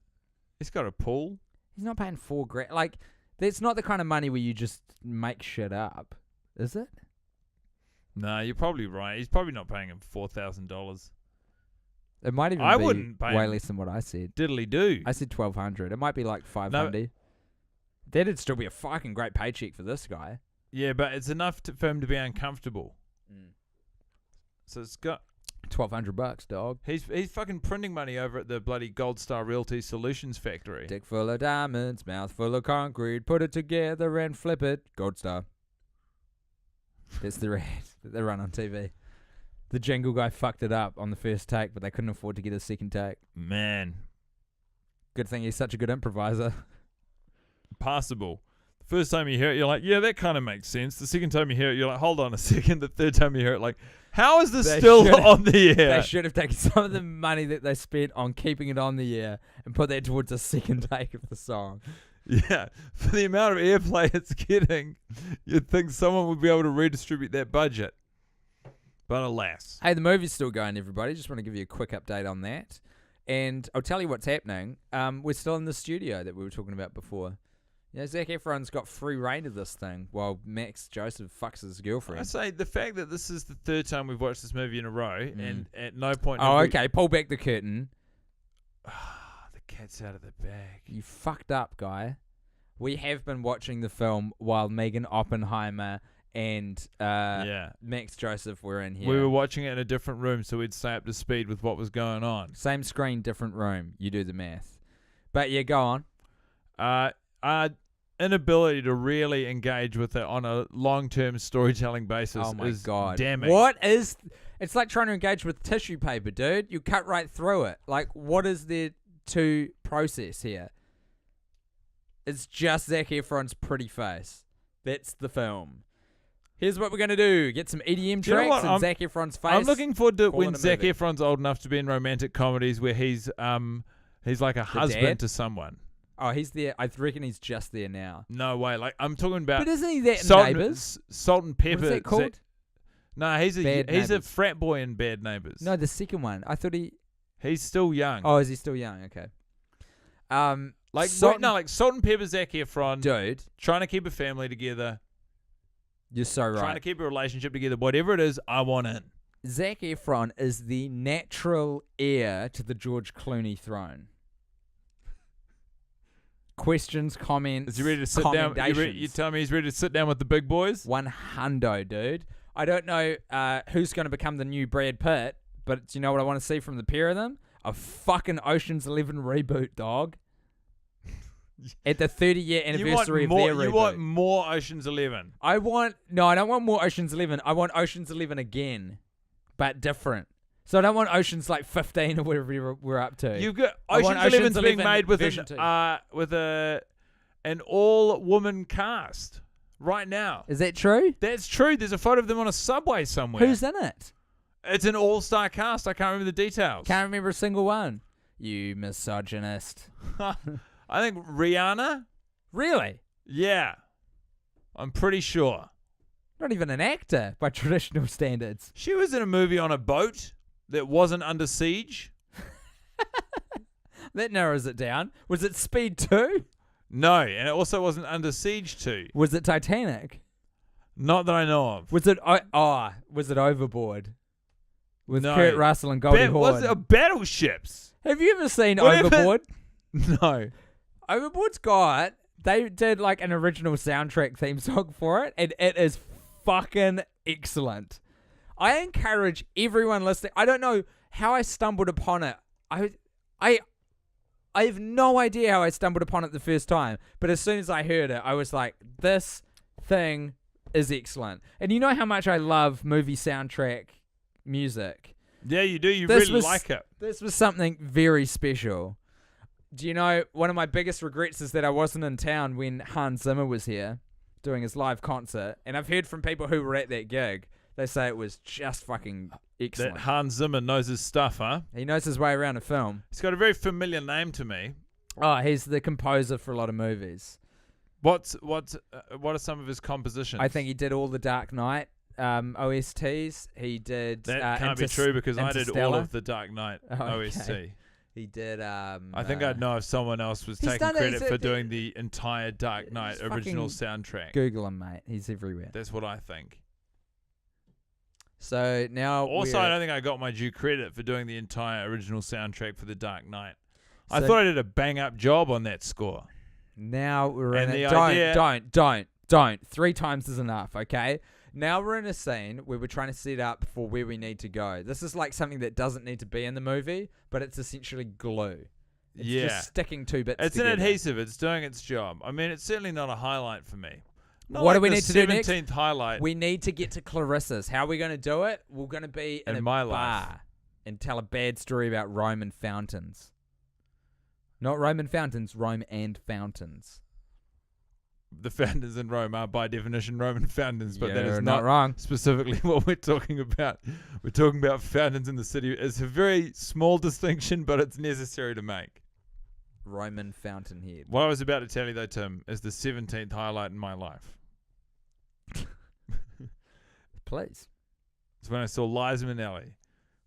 He's got a pool. He's not paying $4,000. Like, that's not the kind of money where you just make shit up, is it? No, you're probably right. He's probably not paying him $4,000. It might even be wouldn't pay way him. less than what I said. Diddly do. I said $1,200. It might be like $500. That'd still be a fucking great paycheck for this guy. Yeah, but it's enough for him to be uncomfortable. So it's got $1,200, dog. He's fucking printing money over at the bloody Gold Star Realty Solutions factory. Dick full of diamonds, mouth full of concrete. Put it together and flip it. Gold Star. That's the ad that they run on TV. The jingle guy fucked it up on the first take, but they couldn't afford to get a second take. Man. Good thing he's such a good improviser. Passable. The first time you hear it, you're like, yeah, that kind of makes sense. The second time you hear it, you're like, hold on a second. The third time you hear it, like, how is this still on the air? They should have taken some of the money that they spent on keeping it on the air and put that towards a second take of the song. Yeah, for the amount of airplay it's getting, you'd think someone would be able to redistribute that budget. But alas. Hey, the movie's still going, everybody. Just want to give you a quick update on that. And I'll tell you what's happening. We're still in the studio that we were talking about before. Zac Efron's got free reign of this thing while Max Joseph fucks his girlfriend. I say the fact that this is the third time we've watched this movie in a row and at no point... okay. Pull back the curtain. The cat's out of the bag. You fucked up, guy. We have been watching the film while Megan Oppenheimer and Max Joseph were in here. We were watching it in a different room so we'd stay up to speed with what was going on. Same screen, different room. You do the math. But yeah, go on. Our inability to really engage with it on a long-term storytelling basis is damning. It's like trying to engage with tissue paper, dude. You cut right through it. Like, what is there to process here? It's just Zac Efron's pretty face. That's the film. Here's what we're going to do. Get some EDM tracks and Zac Efron's face. I'm looking forward to when Zac Efron's old enough to be in romantic comedies where he's like a husband to someone. Oh, he's there. I reckon he's just there now. No way. Like, I'm talking about... But isn't he that in Neighbours? Salt and Pepper. What is that called? No, he's a frat boy in Bad Neighbours. No, the second one. I thought He's still young. Oh, is he still young? Okay. Salt and Pepper Zac Efron. Dude. Trying to keep a family together. You're so right. Trying to keep a relationship together. Whatever it is, I want in. Zac Efron is the natural heir to the George Clooney throne. Questions, comments, is he ready to sit down? You tell me he's ready to sit down with the big boys? 100, dude. I don't know who's going to become the new Brad Pitt, but you know what I want to see from the pair of them? A fucking Ocean's 11 reboot, dog. at the 30-year anniversary of their reboot. You want more Ocean's 11. I don't want more Ocean's 11. I want Ocean's 11 again, but different. So I don't want Ocean's like 15 or whatever we're up to. You've got Ocean's 11's being made with an all-woman cast right now. Is that true? That's true. There's a photo of them on a subway somewhere. Who's in it? It's an all-star cast. I can't remember the details. Can't remember a single one. You misogynist. I think Rihanna. Really? Yeah. I'm pretty sure. Not even an actor by traditional standards. She was in a movie on a boat that wasn't under siege. That narrows it down. Was it Speed 2? No, and it also wasn't Under Siege 2. Was it Titanic? Not that I know of. Was it Overboard? With Kurt Russell and Goldie Hawn. Was it Battleships? Have you ever seen Overboard? No. Overboard's they did like an original soundtrack theme song for it, and it is fucking excellent. I encourage everyone listening. I don't know how I stumbled upon it. I have no idea how I stumbled upon it the first time, but as soon as I heard it, I was like, this thing is excellent. And you know how much I love movie soundtrack music. Yeah, you do. You really like it. This was something very special. Do you know, one of my biggest regrets is that I wasn't in town when Hans Zimmer was here doing his live concert. And I've heard from people who were at that gig, they say it was just fucking excellent. That Hans Zimmer knows his stuff, huh? He knows his way around a film. He's got a very familiar name to me. Oh, he's the composer for a lot of movies. What are some of his compositions? I think he did all the Dark Knight OSTs. He did... That can't be true because I did all of the Dark Knight OST. He did... I think I'd know if someone else was taking credit for doing the entire Dark Knight original soundtrack. Google him, mate. He's everywhere. That's what I think. So now... Also, I don't think I got my due credit for doing the entire original soundtrack for the Dark Knight. I thought I did a bang-up job on that score. Now we're in it. Don't. 3 times is enough, okay? Now we're in a scene where we're trying to set up for where we need to go. This is like something that doesn't need to be in the movie, but it's essentially glue. It's just sticking 2 bits together. An adhesive. It's doing its job. I mean, it's certainly not a highlight for me. Not what like do we need to do next? 17th highlight. We need to get to Clarissa's. How are we going to do it? We're going to be in a bar and tell a bad story about Roman fountains. Not Roman fountains, Rome and fountains. The fountains in Rome are by definition Roman fountains, but that is not wrong. Specifically what we're talking about. We're talking about fountains in the city. It's a very small distinction, but it's necessary to make. Roman fountainhead. What I was about to tell you, though, Tim, is the 17th highlight in my life. Please. It's when I saw Liza Minnelli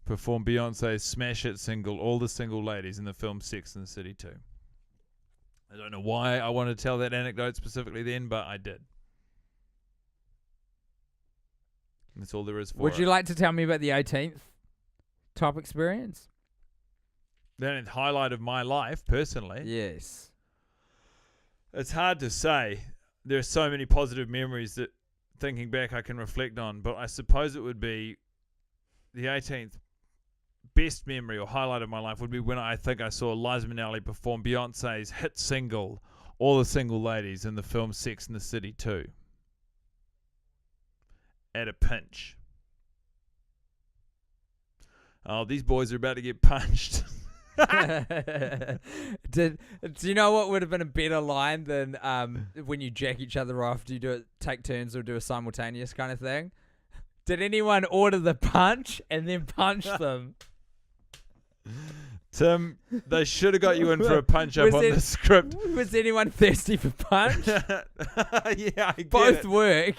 perform Beyonce's smash hit single, All the Single Ladies, in the film Sex and the City 2. I don't know why I wanted to tell that anecdote specifically then, but I did. That's all there is for it. Would you like to tell me about the 18th top experience? The highlight of my life, personally. Yes. It's hard to say. There are so many positive memories that, thinking back, I can reflect on, but I suppose it would be the 18th best memory or highlight of my life would be when I think I saw Liza Minnelli perform Beyonce's hit single, All the Single Ladies, in the film Sex and the City 2. At a pinch. Oh, these boys are about to get punched. Do you know what would have been a better line than when you jack each other off? Do you do it, take turns, or do a simultaneous kind of thing? Did anyone order the punch and then punch them? Tim, they should have got you in for a punch up on the script. Was anyone thirsty for punch? Yeah, I get Both it. work.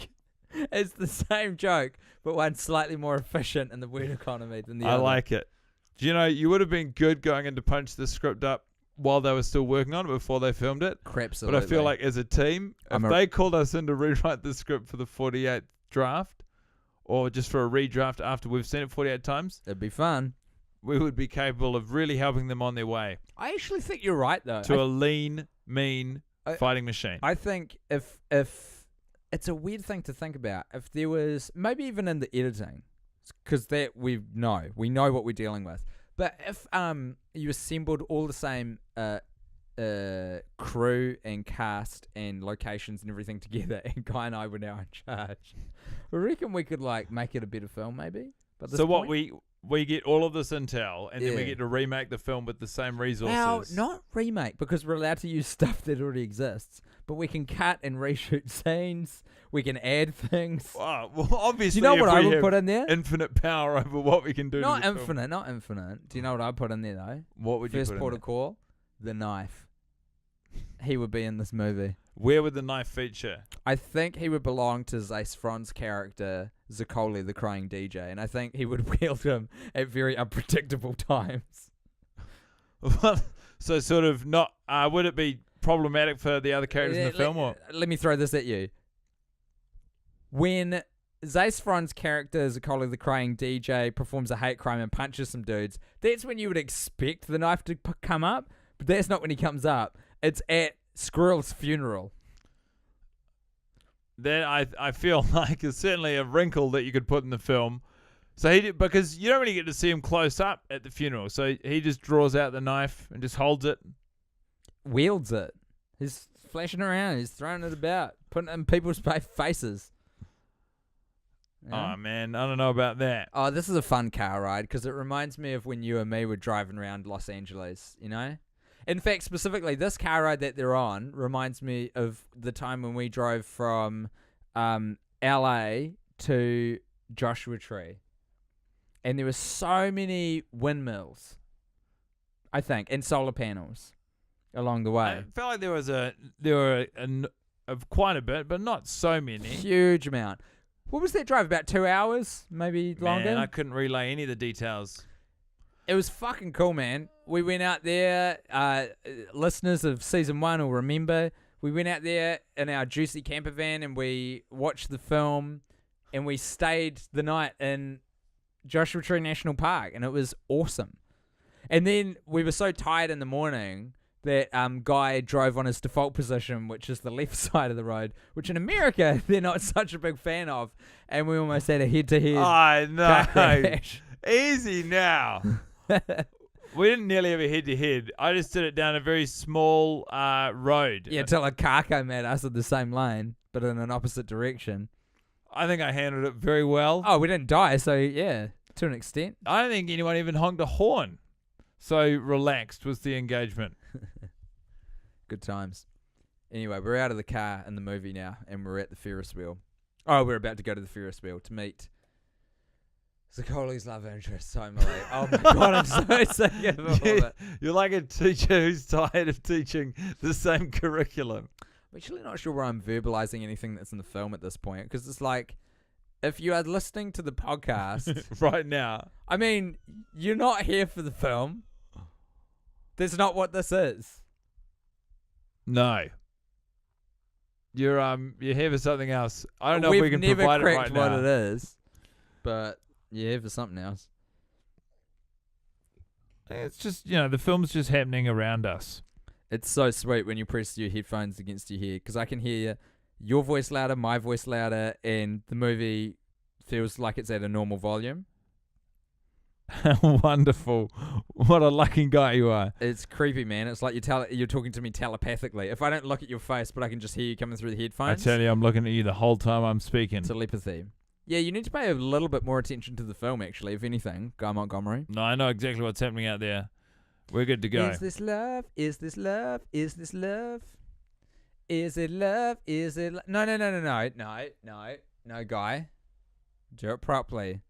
It's the same joke, but one's slightly more efficient in the word economy than the other. I like it. Do you know, you would have been good going in to punch the script up while they were still working on it before they filmed it. Absolutely. But I feel like as a team, if they called us in to rewrite the script for the 48th draft, or just for a redraft after we've seen it 48 times, it'd be fun. We would be capable of really helping them on their way. I actually think you're right, though. To a lean, mean fighting machine. I think if it's a weird thing to think about, if there was, maybe even in the editing, because that we know what we're dealing with. But if you assembled all the same crew and cast and locations and everything together, and Guy and I were now in charge. I reckon we could like make it a better film, maybe. But So what we get all of this intel, and then we Yeah. get to remake the film with the same resources. Well, not remake, because we're allowed to use stuff that already exists, but we can cut and reshoot scenes. We can add things. Wow, well, obviously, Do you know what if I we would have put in there? infinite power over what we can do. Not to the infinite, Film. not infinite. Do you know what I put in there though? What would you First put in port there? of call, the knife. He would be in this movie. Where would the knife feature? I think he would belong to Zac Efron's character, Zakoly, the crying DJ, and I think he would wield him at very unpredictable times. So sort of not. Would it be problematic for the other characters in the film? Or Let me throw this at you. When Zac Efron's character, Zakoly, the crying DJ, performs a hate crime and punches some dudes, that's when you would expect the knife to come up, but that's not when he comes up. It's at Squirrel's funeral. that I feel like is certainly a wrinkle that you could put in the film. So because you don't really get to see him close up at the funeral, so he just draws out the knife and just holds it. Wields it. He's flashing around. He's throwing it about, putting it in people's faces. Yeah. Oh man, I don't know about that. Oh, this is a fun car ride because it reminds me of when you and me were driving around Los Angeles, you know? In fact, specifically, this car ride that they're on reminds me of the time when we drove from LA to Joshua Tree. And there were so many windmills, I think, and solar panels along the way. I felt like there were quite a bit, but not so many. Huge amount. What was that drive? About 2 hours? Maybe longer? Man, I couldn't relay any of the details. It was fucking cool, man. We went out there. Listeners of season 1 will remember. We went out there in our juicy camper van and we watched the film and we stayed the night in Joshua Tree National Park, and it was awesome. And then we were so tired in the morning that Guy drove on his default position, which is the left side of the road, which in America they're not such a big fan of, and we almost had a head-to-head I know. crash. Easy now. We didn't nearly have a head-to-head. I just did it down a very small road. Yeah, till a car came at us in the same lane, but in an opposite direction. I think I handled it very well. Oh, we didn't die, so yeah, to an extent. I don't think anyone even honked a horn. So relaxed was the engagement. Good times. Anyway, we're out of the car in the movie now, and we're at the Ferris wheel. Oh, we're about to go to the Ferris wheel to meet Zakoly's love interest. So I'm like, oh my god, I'm so sick of all that. You're like a teacher who's tired of teaching the same curriculum. I'm actually not sure where I'm verbalizing anything that's in the film at this point, because it's like, if you are listening to the podcast, Right now. I mean, you're not here for the film. That's not what this is. No. You're here for something else. I don't know We've if we can never provide it cracked right what now. it is, but you're here for something else. It's just, the film's just happening around us. It's so sweet when you press your headphones against your ear, because I can hear your voice louder, my voice louder, and the movie feels like it's at a normal volume. Wonderful. What a lucky guy you are. It's creepy, man. It's like you're talking to me telepathically. If I don't look at your face, but I can just hear you coming through the I headphones. tell you, I'm looking at you the whole time I'm speaking. Telepathy. Yeah, you need to pay a little bit more attention to the film, actually, if anything, Guy Montgomery. No, I know exactly what's happening out there. We're good to go. Is this love? Is this love? Is this love? Is it love? Is it No, Guy. Do it properly.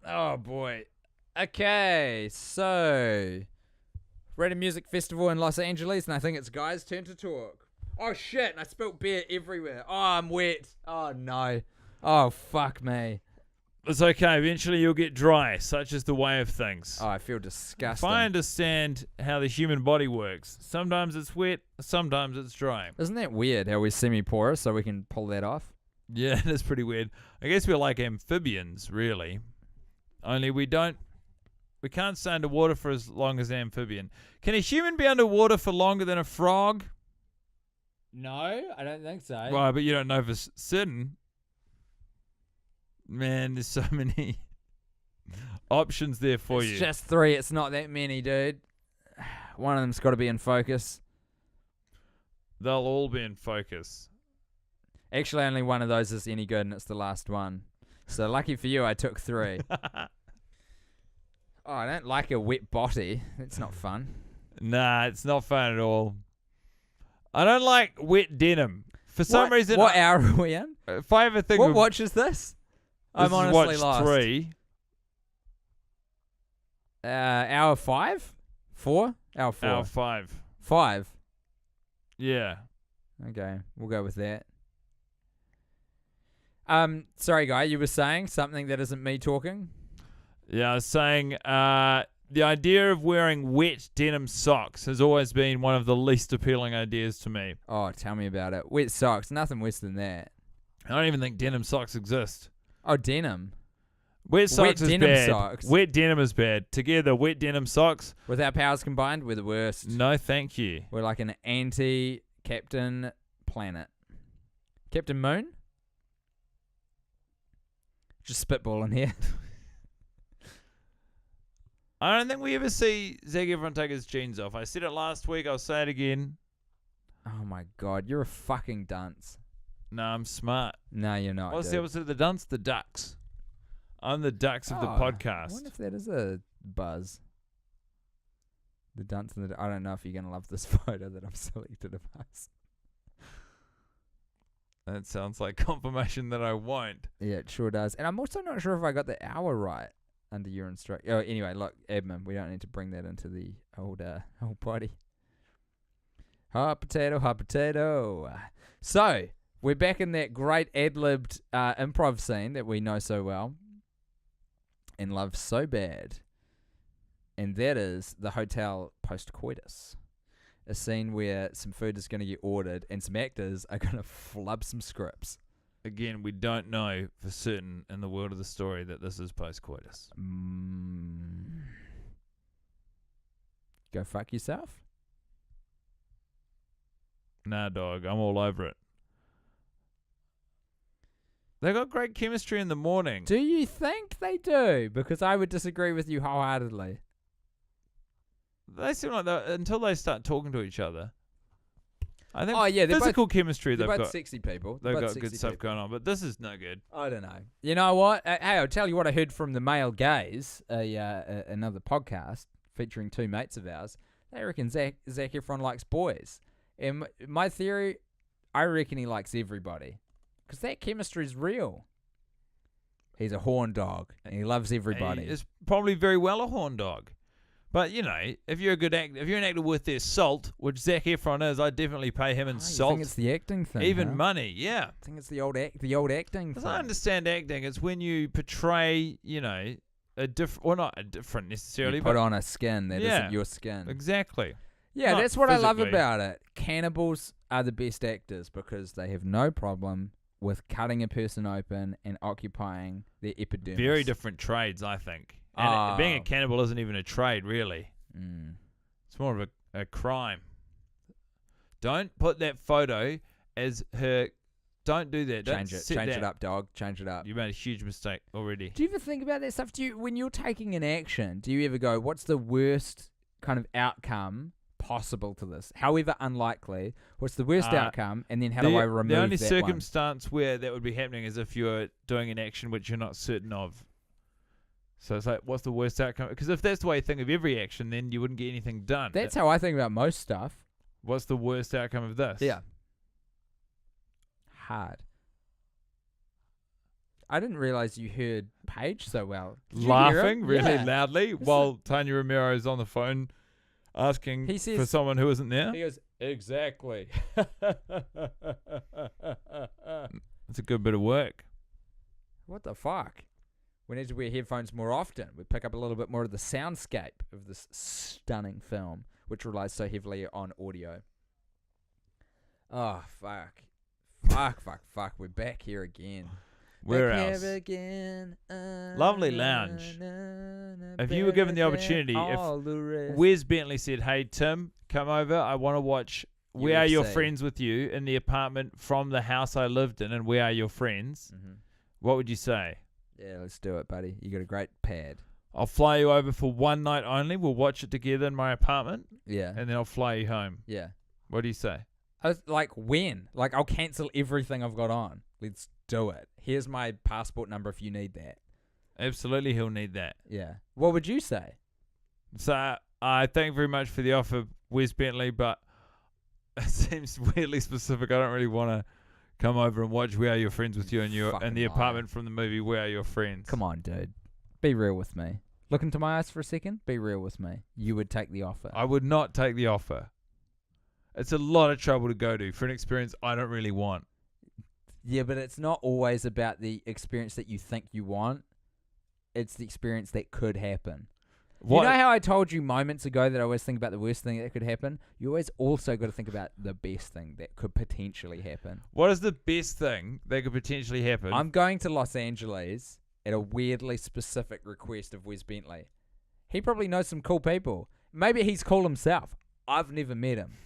Oh, boy. Okay, so we're at a music festival in Los Angeles, and I think it's Guy's turn to talk. Oh, shit, and I spilt beer everywhere. Oh, I'm wet. Oh, no. Oh, fuck me. It's okay. Eventually you'll get dry. Such is the way of things. Oh, I feel disgusting. If I understand how the human body works, sometimes it's wet, sometimes it's dry. Isn't that weird how we're semi-porous, so we can pull that off? Yeah, it is pretty weird. I guess we're like amphibians, really. Only we can't stay underwater for as long as an amphibian. Can a human be underwater for longer than a frog? No, I don't think so. Right, but you don't know for certain. Man, there's so many options there for you. It's just 3. It's not that many, dude. One of them's got to be in focus. They'll all be in focus. Actually, only one of those is any good, and it's the last one. So lucky for you, I took 3. Oh, I don't like a wet body. That's not fun. Nah, it's not fun at all. I don't like wet denim. For some reason... What hour are we in? If I ever think What of... watch is this? I'm honestly watch lost. 3. Hour 5? 4? Hour 4. Hour 5. 5. Yeah. Okay, we'll go with that. Sorry, guy, you were saying something that isn't me talking? Yeah, I was saying the idea of wearing wet denim socks has always been one of the least appealing ideas to me. Oh, tell me about it. Wet socks, nothing worse than that. I don't even think denim socks exist. Oh, denim. Wet socks is denim bad. socks. Wet denim is bad. Together, wet denim socks. With our powers combined, we're the worst. No, thank you. We're like an anti-Captain Planet. Captain Moon? Just spitballing here. I don't think we ever see Zac Efron take his jeans off. I said it last week. I'll say it again. Oh my god, you're a fucking dunce. No, I'm smart. No, you're not. What's dude. the opposite of the dunce? The ducks. I'm the ducks of the I podcast. wonder if that is a buzz. The dunce and the... I don't know if you're going to love this photo that I've selected of us. That sounds like confirmation that I won't. Yeah, it sure does. And I'm also not sure if I got the hour right under your instruction. Oh, anyway, look, admin, we don't need to bring that into the old potty. Hot potato. So, we're back in that great ad-libbed improv scene that we know so well and love so bad. And that is the hotel post-coitus. A scene where some food is going to get ordered and some actors are going to flub some scripts. Again, we don't know for certain in the world of the story that this is post-coitus. Go fuck yourself? Nah, dog, I'm all over it. They got great chemistry in the morning. Do you think they do? Because I would disagree with you wholeheartedly. They seem like until they start talking to each other. I think they're physical chemistry they're they've both got. sexy people. They've Both got sexy good stuff people. going on, but this is no good. I don't know. You know what? Hey, I'll tell you what I heard from the Male Gaze, another podcast featuring 2 mates of ours. They reckon Zac Efron likes boys. And my theory, I reckon he likes everybody. Because that chemistry is real. He's a horn dog, and he loves everybody. He is probably very well a horn dog. But, you know, if you're a good actor, if you're an actor worth their salt, which Zac Efron is, I'd definitely pay him in salt. I think it's the acting thing. Even money, yeah. I think it's the old acting Because thing. I understand acting. It's when you portray, you know, a different, or not a different necessarily, You put but on a skin that Yeah. isn't your skin. exactly. Yeah, Not that's what I love physically. about it. Cannibals are the best actors because they have no problem with cutting a person open and occupying their epidermis. Very different trades, I think. And being a Oh. cannibal isn't even a trade, really. Mm. It's more of a crime. Don't put that photo as her. Don't do that. Don't Change it. set Change that. it up, dog. Change it up. You made a huge mistake already. Do you ever think about that stuff? When you're taking an action, do you ever go, what's the worst kind of outcome possible to this? However unlikely, what's the worst outcome? And then how do I remove the only that circumstance where that would be happening is if you're doing an action which you're not certain of. So it's like, what's the worst outcome? Because if that's the way you think of every action, then you wouldn't get anything done. That's how I think about most stuff. What's the worst outcome of this? Yeah. Hard. I didn't realize you heard Paige so well. Did you hear Laughing him? really Yeah. loudly while Tanya Romero is on the phone asking He says- for someone who isn't there. He goes, exactly. It's a good bit of work. What the fuck? We need to wear headphones more often. We pick up a little bit more of the soundscape of this stunning film, which relies so heavily on audio. Oh, fuck. Fuck. We're back here again. Where back else? Here again. Lovely lounge. If you were given the opportunity, Wes Bentley said, "Hey Tim, come over. I want to watch We Are Your UFC. Friends with you in the apartment from the house I lived in, and We Are Your Friends." Mm-hmm. What would you say? Yeah, let's do it, buddy. You got a great pad. I'll fly you over for one night only. We'll watch it together in my apartment, Yeah. and then I'll fly you home. Yeah. What do you say? I was like, when? Like, I'll cancel everything I've got on. Let's do it. Here's my passport number if you need that. Absolutely, he'll need that. Yeah. What would you say? So I thank you very much for the offer, Wes Bentley, but it seems weirdly specific. I don't really want to come over and watch Where Are Your Friends with you in the Fucking apartment from the movie Where Are Your Friends. Come on, dude. Be real with me. Look into my eyes for a second. Be real with me. You would take the offer. I would not take the offer. It's a lot of trouble to go to for an experience I don't really want. Yeah, but it's not always about the experience that you think you want. It's the experience that could happen. What? You know how I told you moments ago that I always think about the worst thing that could happen? You always also got to think about the best thing that could potentially happen. What is the best thing that could potentially happen? I'm going to Los Angeles at a weirdly specific request of Wes Bentley. He probably knows some cool people. Maybe he's cool himself. I've never met him.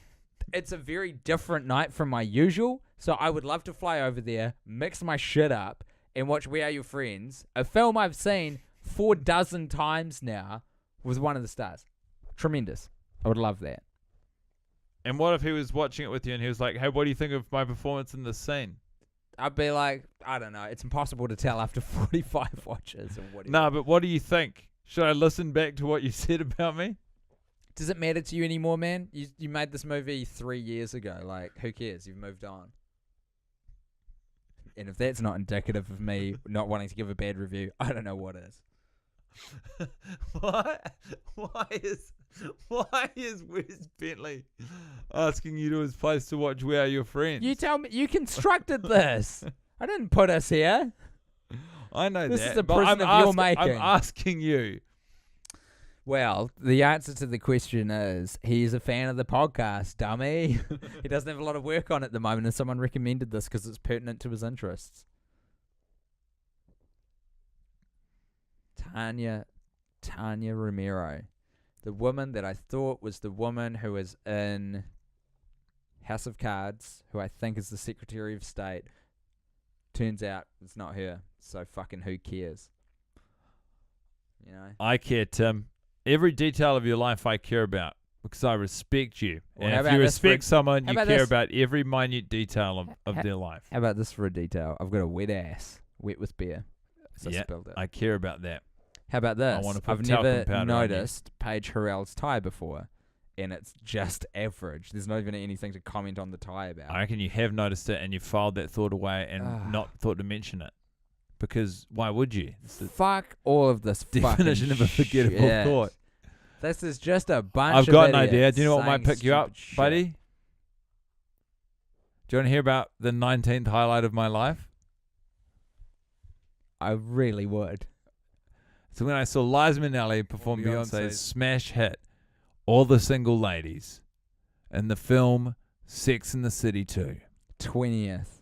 It's a very different night from my usual, so I would love to fly over there, mix my shit up, and watch Where Are Your Friends, a film I've seen 4 dozen times now, with one of the stars. Tremendous. I would love that. And what if he was watching it with you and he was like, hey, what do you think of my performance in this scene? I'd be like, I don't know. It's impossible to tell after 45 watches. No, but what do you think? Should I listen back to what you said about me? Does it matter to you anymore, man? You made this movie 3 years ago. Like, who cares? You've moved on. And if that's not indicative of me not wanting to give a bad review, I don't know what is. What? Why is Wes Bentley asking you to his place to watch Where Are Your Friends? You tell me. You constructed this. I didn't put us here. I know This that. is a but prison of your making. I'm asking you. Well, the answer to the question is he's a fan of the podcast, dummy. He doesn't have a lot of work on at the moment, and someone recommended this because it's pertinent to his interests. Tanya Romero, the woman that I thought was the woman who was in House of Cards, who I think is the Secretary of State. Turns out it's not her, so fucking who cares? You know? I care, Tim. Every detail of your life I care about because I respect you. Well, how and if about you this respect someone, how you about care this? about every minute detail of their life. How about this for a detail? I've got a wet ass, wet with beer. So Yeah, I spilled it. I care about that. How about this? wanna put I've talcum never powder on you. noticed Paige Harrell's tie before, and it's just average. There's not even anything to comment on the tie about. I reckon you have noticed it and you filed that thought away and not thought to mention it. Because why would you? It's the Fuck all of this definition of a forgettable shit. thought. This is just a bunch I've of got an idiots idea. Do you know what saying might pick you up, stupid shit. buddy? Do you want to hear about the 19th highlight of my life? I really would. So when I saw Liza Minnelli perform Beyonce's Beyonce's smash hit, All the Single Ladies, in the film Sex and the City 2. 20th.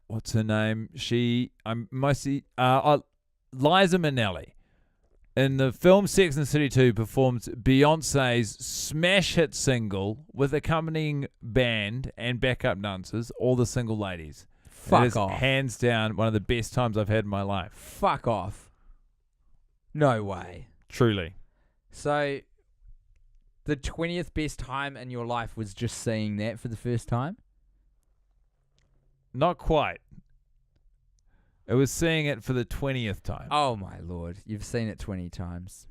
What's her name? Liza Minnelli. In the film Sex and the City 2 performs Beyonce's smash hit single with accompanying band and backup dancers, All the Single Ladies. It Fuck is off. hands down one of the best times I've had in my life. Fuck off. No way. Truly. So, the 20th best time in your life was just seeing that for the first time? Not quite. It was seeing it for the 20th time. Oh my lord. You've seen it 20 times.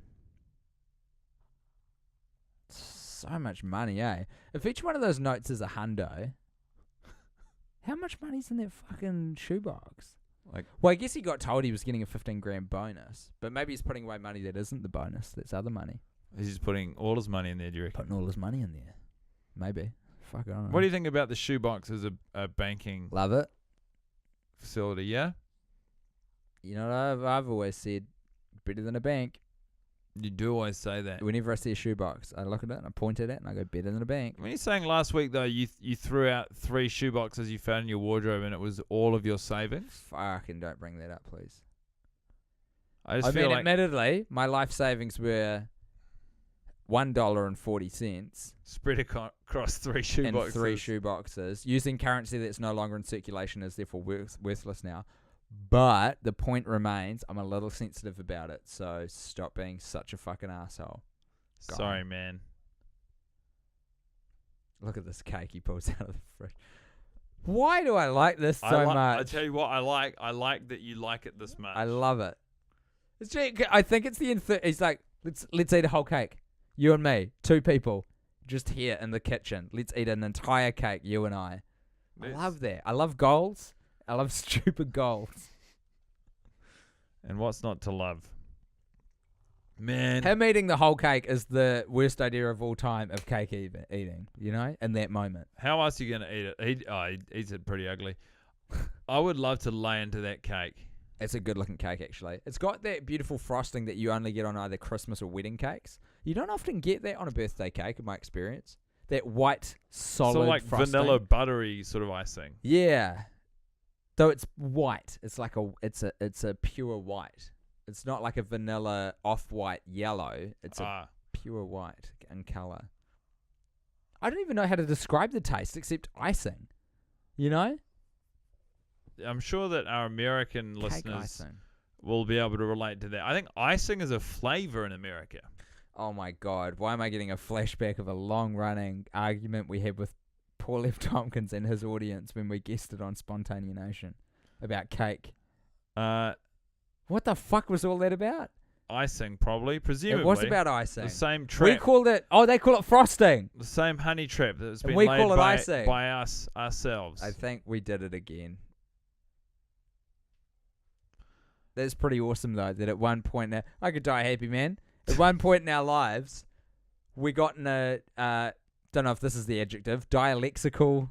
So much money, eh? If each one of those notes is $100, how much money's in that fucking shoebox? Well, I guess he got told he was getting a 15 grand bonus, but maybe he's putting away money that isn't the bonus. That's other money. He's just putting all his money in there, do you reckon? Putting all his money in there. Maybe. Fuck, I don't know. What do you think about the shoebox as a banking Love it. facility, yeah? You know what I've always said? Better than a bank. You do always say that. Whenever I see a shoebox, I look at it and I point at it and I go, better than a bank. When you're saying last week, though, you threw out 3 shoeboxes you found in your wardrobe and it was all of your savings? Fucking don't bring that up, please. I feel like... admittedly, my life savings were $1.40 Spread across 3 shoe and boxes. 3 shoe boxes using currency that's no longer in circulation, is therefore worthless now. But the point remains, I'm a little sensitive about it, so stop being such a fucking asshole. Sorry, man. Look at this cake he pulls out of the fridge. Why do I like this so much? I tell you what, I like that you like it this much. I love it. I think it's he's like, let's eat a whole cake. You and me, 2 people, just here in the kitchen. Let's eat an entire cake, you and I. I love that. I love goals. I love stupid goals. And what's not to love? Man. Him eating the whole cake is the worst idea of all time of cake eating, you know, in that moment. How else are you going to eat it? He eats it pretty ugly. I would love to lay into that cake. It's a good looking cake, actually. It's got that beautiful frosting that you only get on either Christmas or wedding cakes. You don't often get that on a birthday cake, in my experience. That white, solid sort of like frosting. vanilla buttery sort of icing. Yeah. Though it's white. It's like it's a pure white. It's not like a vanilla off-white yellow. It's a pure white in color. I don't even know how to describe the taste except icing. You know? I'm sure that our American Cake listeners icing. will be able to relate to that. I think icing is a flavor in America. Oh my God. Why am I getting a flashback of a long-running argument we had with Paul F. Tompkins and his audience when we guested on Spontaneous Nation about cake? What the fuck was all that about? Icing, probably. Presumably. It was about icing. The same trap. We called it... Oh, they call it frosting. The same honey trap that's been we laid call it by icing. us ourselves. I think we did it again. That's pretty awesome, though, that at one point... Now, I could die happy, man. At one point in our lives, we got in a... don't know if this is the adjective. Dialectical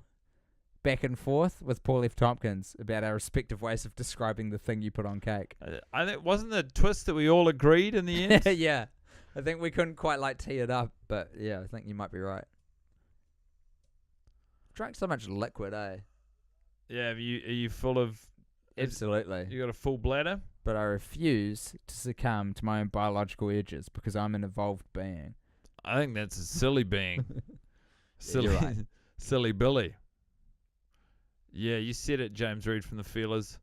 back and forth with Paul F. Tompkins about our respective ways of describing the thing you put on cake. I think wasn't the twist that we all agreed in the end? Yeah. I think we couldn't quite tee it up, but yeah, I think you might be right. Drank so much liquid, eh? Yeah, are you full of... Absolutely. You got a full bladder? But I refuse to succumb to my own biological urges because I'm an evolved being. I think that's a silly being. Silly, you're right. Silly Billy. Yeah, you said it, James Reed from the Feelers.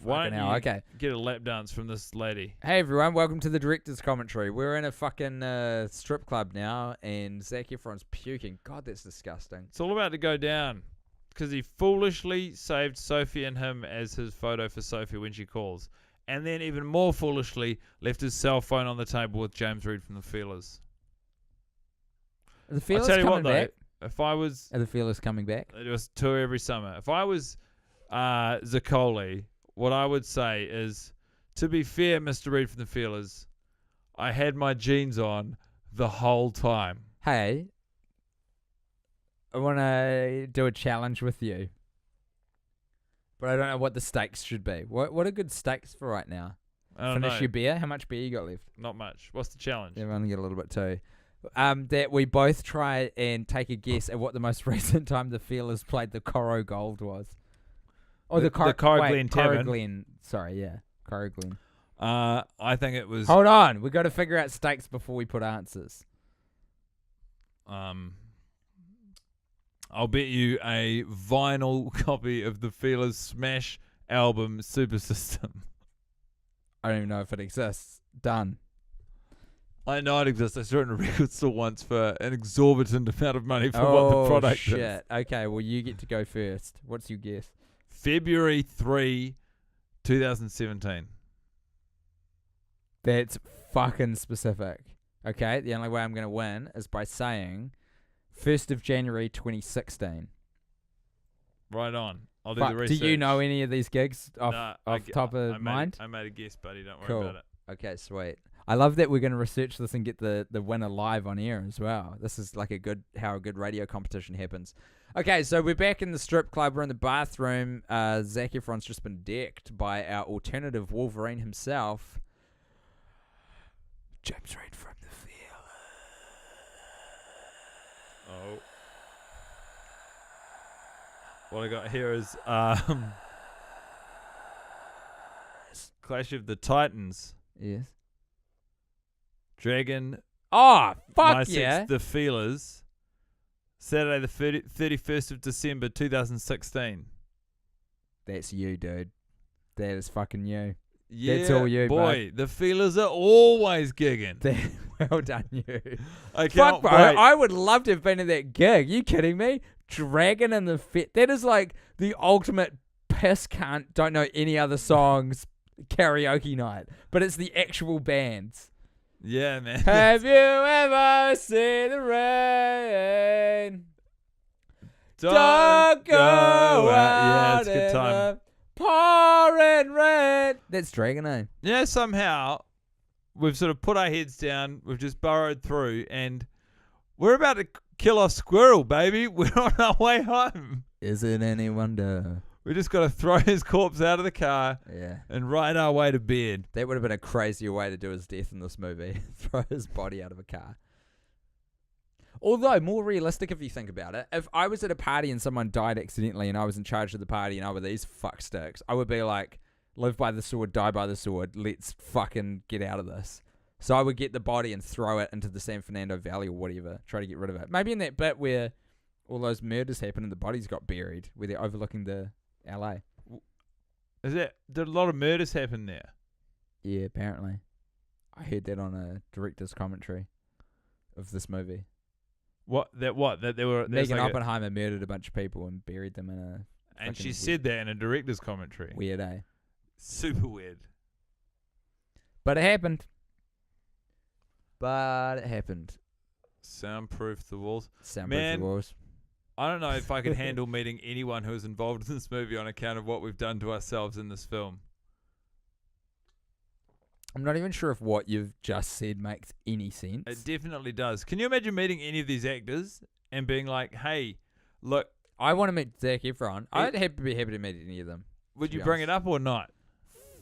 Why Fucking don't hell, you okay. get a lap dance from this lady? Hey everyone, welcome to the director's commentary. We're in a fucking strip club now, and Zac Efron's puking. God, that's disgusting. It's all about to go down because he foolishly saved Sophie and him as his photo for Sophie when she calls, and then even more foolishly left his cell phone on the table with James Reed from the Feelers. Are the Feelers I'll tell you coming what, though, back? if I was... Are the Feelers coming back? It was tour every summer. If I was Zaccoli, what I would say is, to be fair, Mr. Reed from the Feelers, I had my jeans on the whole time. Hey, I want to do a challenge with you, but I don't know what the stakes should be. What are good stakes for right now? I don't Finish know. your beer. How much beer you got left? Not much. What's the challenge? Yeah, we only get a little bit too. That we both try and take a guess at what the most recent time the Feelers played the Coro Gold was. Or the Corriglen Tavern. Corriglen. Sorry, yeah. Corriglen. I think it was... Hold on. We've got to figure out stakes before we put answers. I'll bet you a vinyl copy of the Feelers smash album Super System. I don't even know if it exists. Done. I know it exists. I saw it in a record store once for an exorbitant amount of money for what the product shit. is. Okay, well, you get to go first. What's your guess? February 3, 2017. That's fucking specific. Okay, the only way I'm going to win is by saying 1st of January 2016. Right on. I'll do the Do research. you know any of these gigs off top of mind? I made a guess, buddy. Don't worry Cool. about it. Okay, sweet. I love that we're going to research this and get the winner live on air as well. This is like how a good radio competition happens. Okay, so we're back in the strip club. We're in the bathroom. Zac Efron's just been decked by our alternative Wolverine himself, James Reed from the Feelers. Oh. What I got here is Clash of the Titans. Yes. Dragon Oh, My fuck yeah. Six, The Feelers. Saturday the 31st of December 2016. That's you, dude. That is fucking you. Yeah, That's all you, boy. The Feelers are always gigging. Well done, you. I Fuck, cannot bro. wait. I would love to have been at that gig. You kidding me? Dragon in the Fit. That is like the ultimate piss cunt, don't know any other songs karaoke night. But it's the actual bands. Yeah, man. Have you ever seen the rain? Don't go out. Yeah, it's a good in time. the pouring rain. That's Dragon, eh? Yeah, somehow we've sort of put our heads down. We've just burrowed through, and we're about to kill a squirrel, baby. We're on our way home. Is it any wonder? We just got to throw his corpse out of the car Yeah. and ride our way to bed. That would have been a crazier way to do his death in this movie. Throw his body out of a car. Although, more realistic if you think about it, if I was at a party and someone died accidentally and I was in charge of the party and I were these fucksticks, I would be like, live by the sword, die by the sword, let's fucking get out of this. So I would get the body and throw it into the San Fernando Valley or whatever, try to get rid of it. Maybe in that bit where all those murders happen and the bodies got buried, where they're overlooking the LA. Did a lot of murders happen there? Yeah, apparently. I heard that on a director's commentary of this movie. What? That there were. there's Megan like Oppenheimer murdered a bunch of people and buried them in a and she fucking said that in a director's commentary. weird, eh? Super weird. But it happened. Soundproof the walls. Soundproof Man. the walls. I don't know if I could handle meeting anyone who was involved in this movie on account of what we've done to ourselves in this film. I'm not even sure if what you've just said makes any sense. It definitely does. Can you imagine meeting any of these actors and being like, "Hey, look, I want to meet Zac Efron. I'd be happy to meet any of them. would to you be bring honest. it up or not?"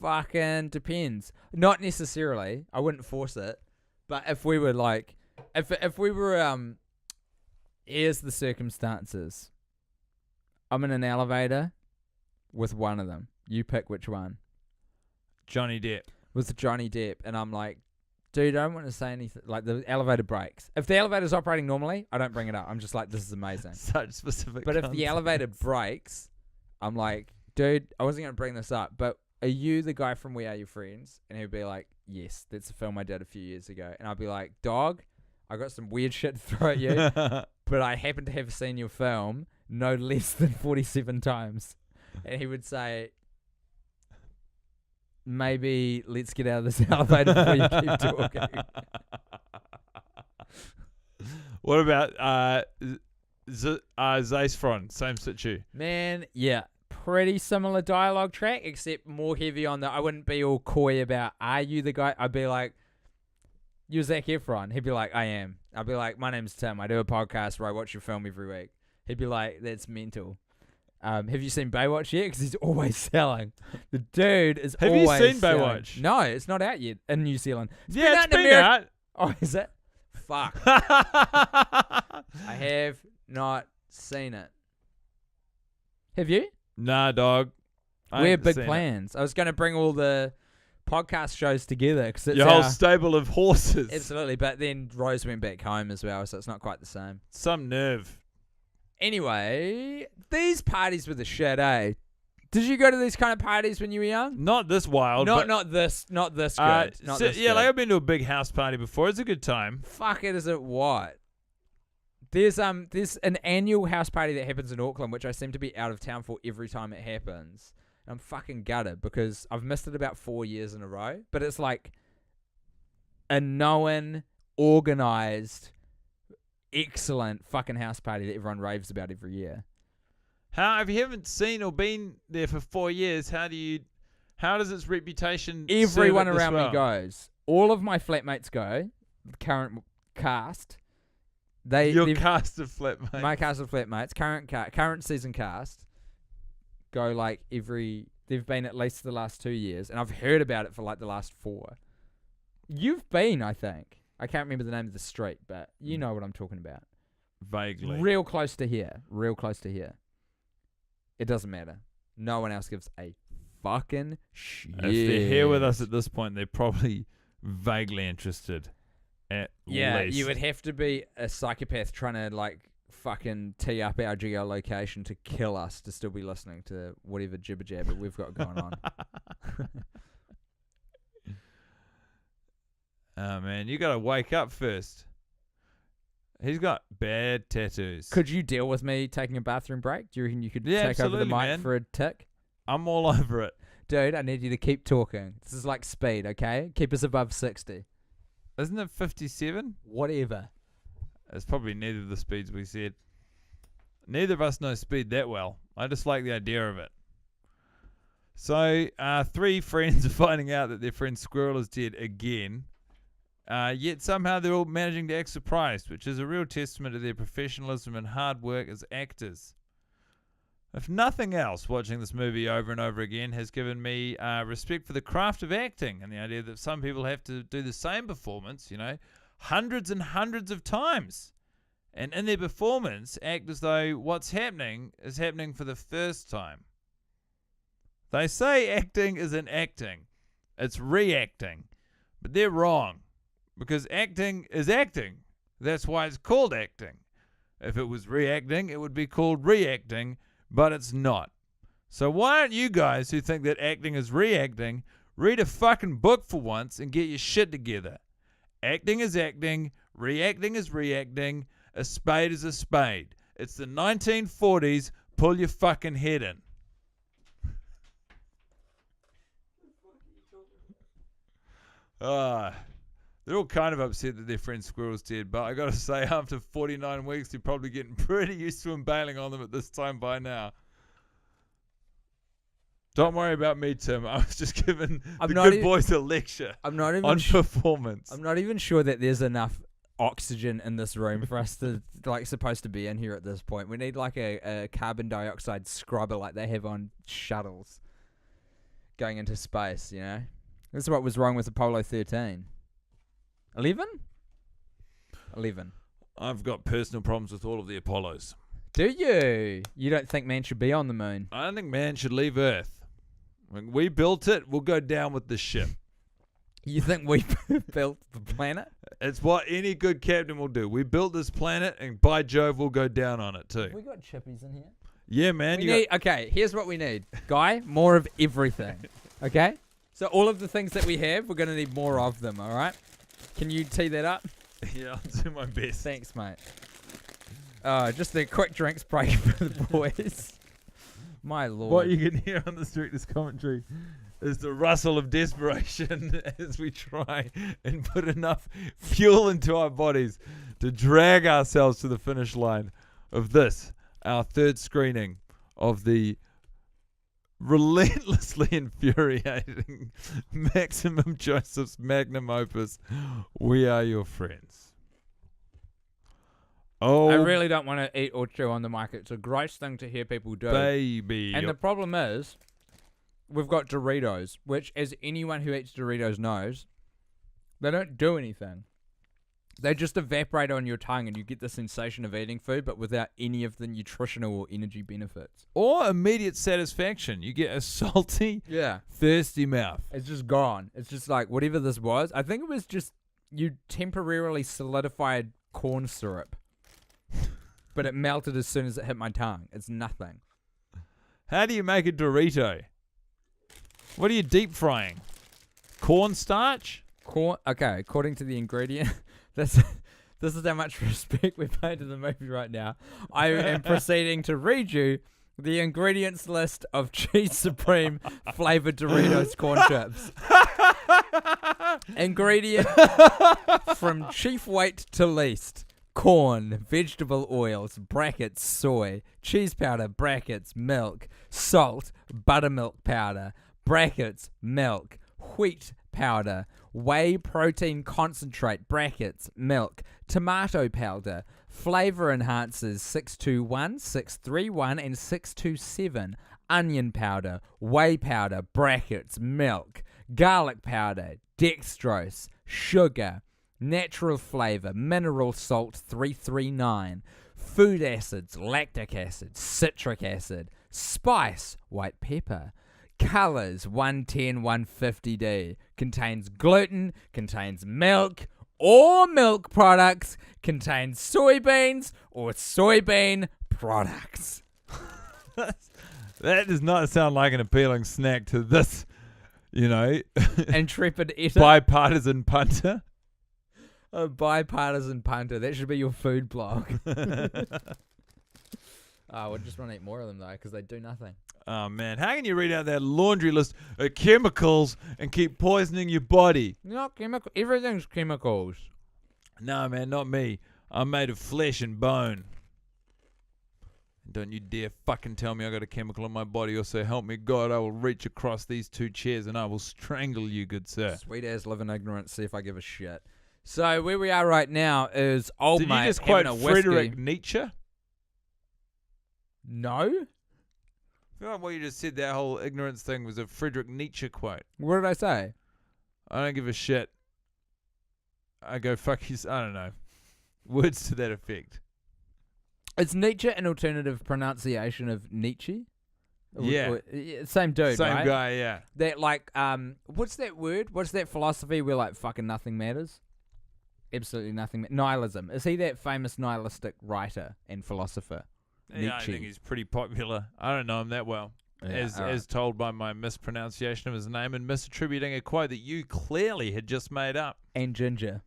Fucking depends. Not necessarily. I wouldn't force it. But if we were like, if we were here's the circumstances. I'm in an elevator with one of them. You pick which one. Johnny Depp. With Johnny Depp, and I'm like, dude, I don't want to say anything. Like, the elevator breaks. If the elevator's operating normally, I don't bring it up. I'm just like, this is amazing. Such specific. But if the context. elevator breaks, I'm like, dude, I wasn't going to bring this up, but are you the guy from We Are Your Friends? And he'd be like, yes, that's a film I did a few years ago. And I'd be like, dog, I got some weird shit to throw at you, but I happen to have seen your film no less than 47 times. And he would say, maybe let's get out of this elevator before you keep talking. What about Zaisfron? Same situ. Man, yeah. Pretty similar dialogue track, except more heavy on the, I wouldn't be all coy about, are you the guy? I'd be like, you're Zac Efron. He'd be like, I am. I'd be like, my name's Tim. I do a podcast where I watch your film every week. He'd be like, that's mental. Have you seen Baywatch yet? Because he's always selling. The dude is Have you always seen selling. Baywatch? No, it's not out yet in New Zealand. Yeah, it's in been America. out. Oh, is it? Fuck. I have not seen it. Have you? Nah, dog. We have big plans. I was going to bring all the podcast shows together. Cause it's Your whole stable of horses. absolutely, but then Rose went back home as well, so it's not quite the same. Some nerve. Anyway, these parties were the shit, eh? Did you go to these kind of parties when you were young? Not this wild. Not but, this good. Not so, this yeah, good. like I've been to a big house party before. It's a good time. Fuck it, is it what? There's an annual house party that happens in Auckland, which I seem to be out of town for every time it happens. And I'm fucking gutted because I've missed it about 4 years in a row. But it's like a known, organised, excellent fucking house party that everyone raves about every year. How if you haven't seen or been there for 4 years, how does its reputation? Everyone serve it this around well? me goes. All of my flatmates go. The current cast. Your cast of flatmates. My cast of flatmates, current season cast, go like they've been at least the last 2 years, and I've heard about it for like the last 4. You've been, I think. I can't remember the name of the street, but you know what I'm talking about. Vaguely. Real close to here. It doesn't matter. No one else gives a fucking shit. If they're here with us at this point, they're probably vaguely interested. At Yeah, least. you would have to be a psychopath trying to like fucking tee up our geolocation to kill us to still be listening to whatever jibber jabber we've got going on. Oh man, you gotta wake up first. He's got bad tattoos. Could you deal with me taking a bathroom break? Do you reckon you could Yeah, take over the absolutely, mic man. for a tick? I'm all over it. Dude, I need you to keep talking. This is like speed, okay? Keep us above 60. Isn't it 57? Whatever. It's probably neither of the speeds we said. Neither of us know speed that well. I just like the idea of it. So, 3 friends are finding out that their friend Squirrel is dead again. Yet somehow they're all managing to act surprised, which is a real testament to their professionalism and hard work as actors. If nothing else, watching this movie over and over again has given me respect for the craft of acting and the idea that some people have to do the same performance, hundreds and hundreds of times. And in their performance, act as though what's happening is happening for the first time. They say acting isn't acting, it's reacting. But they're wrong, because acting is acting. That's why it's called acting. If it was reacting, it would be called reacting, but it's not. So why aren't you guys who think that acting is reacting, read a fucking book for once and get your shit together? Acting is acting, reacting is reacting, a spade is a spade. It's the 1940s, pull your fucking head in. They're all kind of upset that their friend Squirrel's dead, but I gotta say, after 49 weeks, they're probably getting pretty used to him bailing on them at this time by now. Don't worry about me, Tim. I was just giving the good boys a lecture on performance. I'm not even sure that there's enough oxygen in this room for us to supposed to be in here at this point. We need like a carbon dioxide scrubber like they have on shuttles going into space, This is what was wrong with Apollo 13. 11? 11. I've got personal problems with all of the Apollos. Do you? You don't think man should be on the moon? I don't think man should leave Earth. When we built it, we'll go down with the ship. You think we built the planet? It's what any good captain will do. We built this planet, and by Jove, we'll go down on it too. Have we got chippies in here? Yeah, man. Okay, here's what we need. Guy, more of everything. Okay? So all of the things that we have, we're going to need more of them, all right? Can you tee that up? Yeah, I'll do my best. Thanks, mate. Just a quick drinks break for the boys. My lord. What you can hear on the Director's Commentary is the rustle of desperation as we try and put enough fuel into our bodies to drag ourselves to the finish line of this, our third screening of the relentlessly infuriating Maximum Joseph's magnum opus, We Are Your Friends. Oh, I really don't want to eat or chew on the mic. It's a gross thing to hear people do. Baby. And the problem is, we've got Doritos, which, as anyone who eats Doritos knows, they don't do anything. They just evaporate on your tongue and you get the sensation of eating food, but without any of the nutritional or energy benefits. Or immediate satisfaction. You get a salty, thirsty mouth. It's just gone. It's just like, whatever this was, I think it was just, you temporarily solidified corn syrup. But it melted as soon as it hit my tongue. It's nothing. How do you make a Dorito? What are you deep frying? Cornstarch? Okay, according to the ingredient, this is how much respect we pay to the movie right now. I am proceeding to read you the ingredients list of Cheese Supreme flavored Doritos corn chips. Ingredient from chief weight to least. Corn, vegetable oils, brackets, soy, cheese powder, brackets, milk, salt, buttermilk powder, brackets, milk, wheat powder, whey protein concentrate, brackets, milk, tomato powder, flavor enhancers 621, 631, and 627, onion powder, whey powder, brackets, milk, garlic powder, dextrose, sugar, natural flavor, mineral salt 339, food acids, lactic acid, citric acid, spice, white pepper, colors 110, 150D, contains gluten, contains milk, all milk products contain soybeans or soybean products. That does not sound like an appealing snack to this, Intrepid eater. bipartisan punter. A bipartisan punter. That should be your food blog. We just want to eat more of them, though, because they do nothing. Oh, man. How can you read out that laundry list of chemicals and keep poisoning your body? Not chemical. Everything's chemicals. No, man, not me. I'm made of flesh and bone. Don't you dare fucking tell me I got a chemical in my body, or so help me God, I will reach across these 2 chairs and I will strangle you, good sir. Sweet ass live in ignorance, see if I give a shit. So where we are right now is old Did mate you just having quote a whiskey. Friedrich Nietzsche? No? I feel like what you just said, that whole ignorance thing, was a Friedrich Nietzsche quote. What did I say? I don't give a shit. I go, fuck you. I don't know. Words to that effect. Is Nietzsche an alternative pronunciation of Nietzsche? Yeah. Same dude, Same right? guy, yeah. That what's that word? What's that philosophy where like fucking nothing matters? Absolutely nothing. Nihilism. Is he that famous nihilistic writer and philosopher? Yeah, Nietzsche. I think he's pretty popular. I don't know him that well. Yeah, As told by my mispronunciation of his name and misattributing a quote that you clearly had just made up. And Ginger.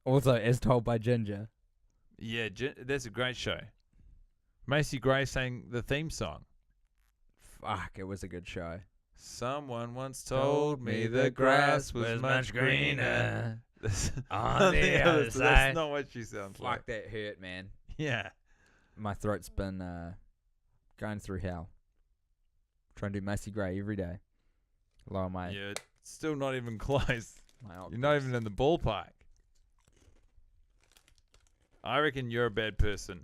Also, as told by Ginger. Yeah, that's a great show. Macy Gray sang the theme song. Fuck, it was a good show. Someone once told me the grass was much greener on the other so side. That's not what she sounds like. Fuck, that hurt, man. Yeah. My throat's been going through hell. Trying to do Macy Gray every day. Lower my... You're still not even close. My You're not even in the ballpark. I reckon you're a bad person.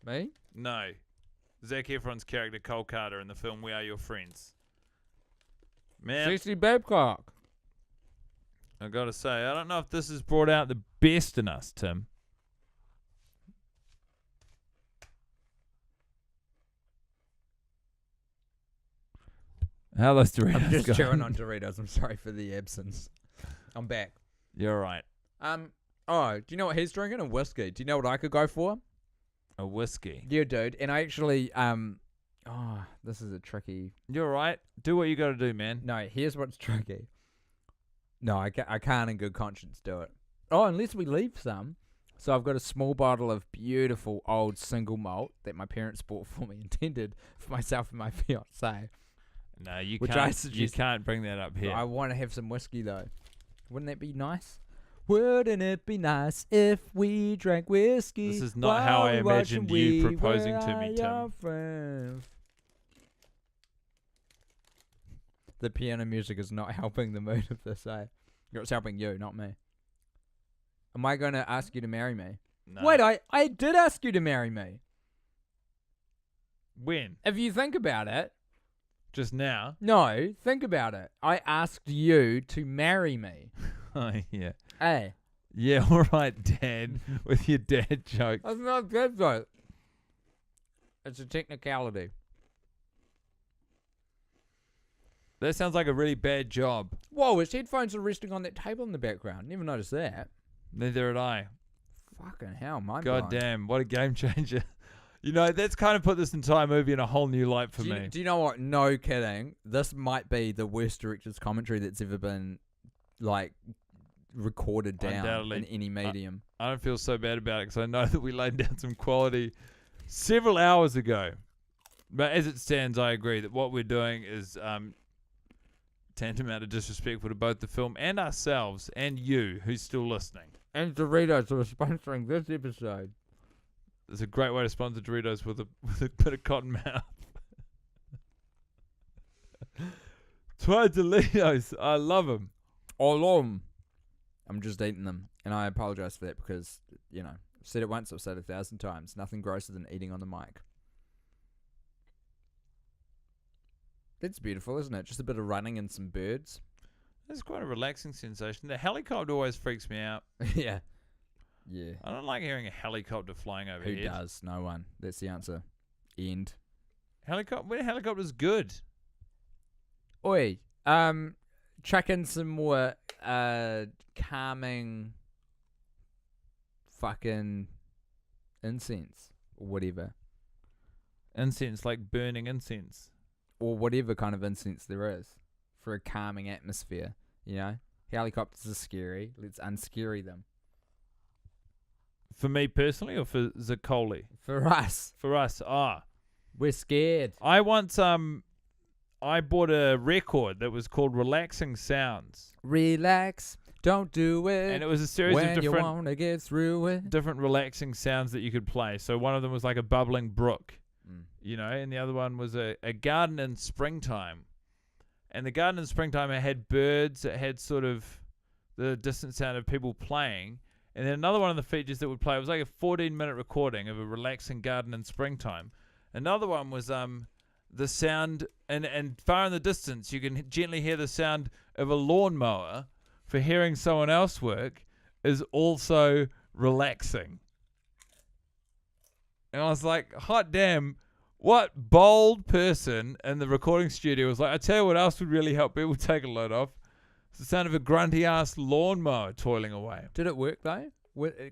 Me? No. Zac Efron's character Cole Carter in the film We Are Your Friends. Man, Cece Babcock. I gotta say, I don't know if this has brought out the best in us, Tim. How are those Doritos I'm just going? chewing on Doritos. I'm sorry for the absence. I'm back. You're right. Oh, do you know what he's drinking? A whiskey. Do you know what I could go for? A whiskey. Yeah, dude. And I actually, this is a tricky... You're right. Do what you gotta do, man. No, here's what's tricky. No, I can't in good conscience do it. Oh, unless we leave some. So I've got a small bottle of beautiful old single malt that my parents bought for me, intended for myself and my fiancée. No, you Which can't. I suggest- You can't bring that up here. I want to have some whiskey, though. Wouldn't that be nice? Wouldn't it be nice if we drank whiskey? This is not how I imagined you proposing to me, Tim. Your friends? The piano music is not helping the mood of this, eh? It's helping you, not me. Am I going to ask you to marry me? No. Wait, I did ask you to marry me. When? If you think about it. Just now? No, think about it. I asked you to marry me. Oh, yeah. Hey. Yeah, all right, Dad, with your dad jokes. That's not good, though. It's a technicality. That sounds like a really bad job. Whoa, his headphones are resting on that table in the background. Never noticed that. Neither had I. Fucking hell, mind God blown. damn, what a game changer. You know, that's kind of put this entire movie in a whole new light for me. Do you know what? No kidding. This might be the worst director's commentary that's ever been, like, recorded down Undoubtedly. in any medium. I don't feel so bad about it because I know that we laid down some quality several hours ago. But as it stands, I agree that what we're doing is tantamount to disrespectful to both the film and ourselves and you, who's still listening. And Doritos are sponsoring this episode. It's a great way to sponsor Doritos with a bit of cotton mouth. Try Doritos. I love them. I'm just eating them. And I apologize for that because, you know, I've said it once, I've said it 1,000 times. Nothing grosser than eating on the mic. That's beautiful, isn't it? Just a bit of running and some birds. It's quite a relaxing sensation. The helicopter always freaks me out. Yeah. Yeah. I don't like hearing a helicopter flying overhead. Who does? No one. That's the answer. End. Helicopter's good. Oi. Do chuck in some more calming fucking incense or whatever. Incense, like burning incense. Or whatever kind of incense there is for a calming atmosphere, you know? Helicopters are scary. Let's unscary them. For me personally, or for Zaccoli? For us. For us, We're scared. I once I bought a record that was called Relaxing Sounds. Relax, don't do it. And it was a series when of you different wanna get through it. different relaxing sounds that you could play. So one of them was like a bubbling brook, Mm. you know, and the other one was a garden in springtime. And the garden in springtime, it had birds, it had sort of the distant sound of people playing. And then another one of the features that would play, it was like a 14-minute recording of a relaxing garden in springtime. Another one was the sound, and far in the distance, you can gently hear the sound of a lawnmower for hearing someone else work is also relaxing. And I was like, hot damn, what bold person in the recording studio was like, I tell you what else would really help people take a load off. It's the sound of a grunty-ass lawnmower toiling away. Did it work though?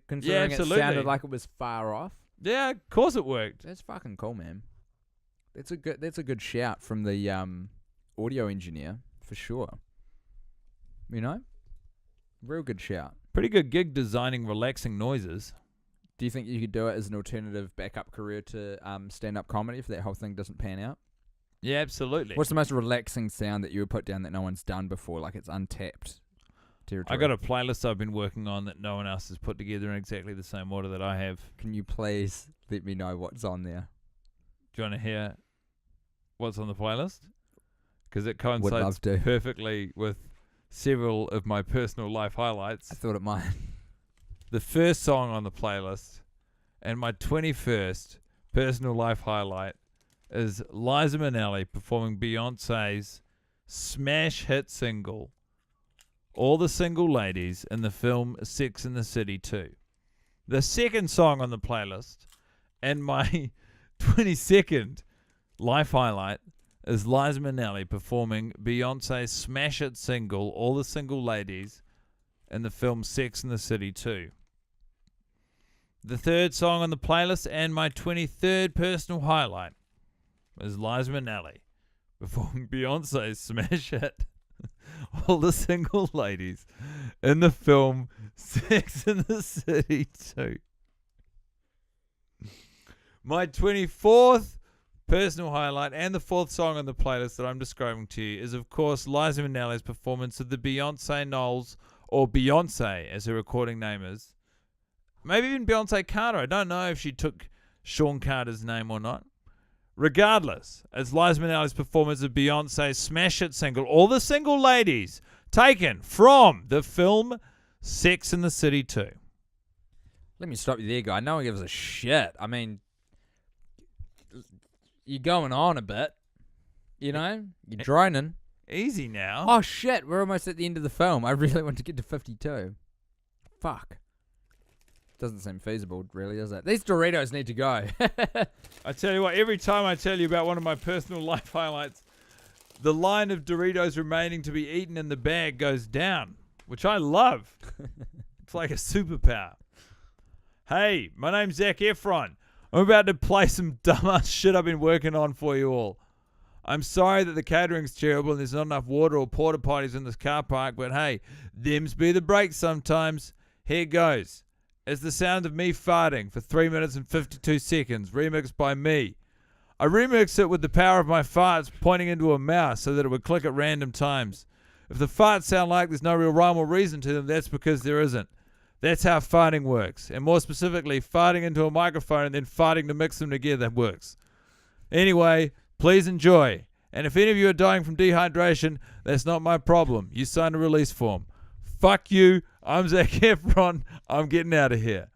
Considering it absolutely. sounded like it was far off. Yeah, of course it worked. That's fucking cool, man. That's a good shout from the audio engineer for sure. You know, real good shout. Pretty good gig designing relaxing noises. Do you think you could do it as an alternative backup career to stand-up comedy if that whole thing doesn't pan out? Yeah, absolutely. What's the most relaxing sound that you would put down that no one's done before, like it's untapped territory? I got a playlist I've been working on that no one else has put together in exactly the same order that I have. Can you please let me know what's on there? Do you want to hear what's on the playlist? Because it Would love coincides to. perfectly with several of my personal life highlights. I thought it might. The first song on the playlist and my 21st personal life highlight is Liza Minnelli performing Beyonce's smash hit single, All the Single Ladies, in the film Sex and the City 2. The second song on the playlist and my 22nd life highlight is Liza Minnelli performing Beyonce's smash hit single, All the Single Ladies, in the film Sex and the City 2. The third song on the playlist and my 23rd personal highlight is Liza Minnelli performing Beyonce's smash hit All the Single Ladies in the film Sex and the City 2. My 24th personal highlight and the fourth song on the playlist that I'm describing to you is, of course, Liza Minnelli's performance of the Beyonce Knowles, or Beyonce as her recording name is. Maybe even Beyonce Carter. I don't know if she took Sean Carter's name or not. Regardless, it's Liza Minnelli's performance of Beyonce's smash hit single, All the Single Ladies, taken from the film Sex and the City 2. Let me stop you there, guy. No one gives a shit. I mean, you're going on a bit. You know? You're droning. Easy now. Oh, shit. We're almost at the end of the film. I really want to get to 52. Fuck. Doesn't seem feasible, really, does it? These Doritos need to go. I tell you what, every time I tell you about one of my personal life highlights, the line of Doritos remaining to be eaten in the bag goes down, which I love. It's like a superpower. Hey, my name's Zac Efron. I'm about to play some dumbass shit I've been working on for you all. I'm sorry that the catering's terrible and there's not enough water or porta potties in this car park, but hey, them's be the breaks sometimes. Here goes. It's the sound of me farting for 3 minutes and 52 seconds, remixed by me. I remixed it with the power of my farts pointing into a mouse so that it would click at random times. If the farts sound like there's no real rhyme or reason to them, that's because there isn't. That's how farting works. And more specifically, farting into a microphone and then farting to mix them together works. Anyway, please enjoy. And if any of you are dying from dehydration, that's not my problem. You signed a release form. Fuck you. I'm Zac Efron. I'm getting out of here.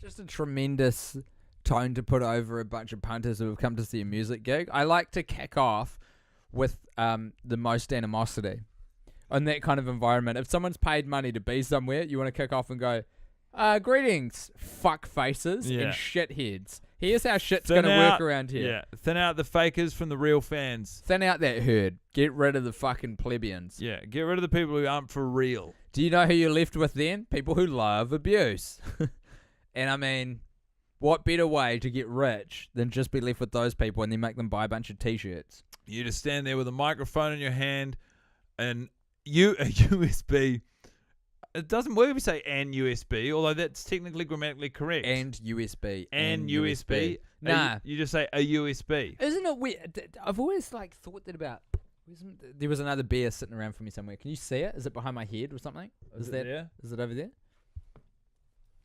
Just a tremendous tone to put over a bunch of punters who have come to see a music gig. I like to kick off with the most animosity in that kind of environment. If someone's paid money to be somewhere, you want to kick off and go, greetings, fuck faces Yeah. and shitheads. Here's how shit's Thin gonna out- work around here. Yeah, thin out the fakers from the real fans. Thin out that herd. Get rid of the fucking plebeians. Yeah, get rid of the people who aren't for real. Do you know who you're left with then? People who love abuse. And I mean, what better way to get rich than just be left with those people and then make them buy a bunch of t-shirts? You just stand there with a microphone in your hand and a USB. It doesn't work if you say and USB, although that's technically grammatically correct. And USB. And USB. Nah. You just say a USB. Isn't it weird? I've always thought that about... There was another bear sitting around for me somewhere. Can you see it? Is it behind my head or something? Is it there? Is it over there?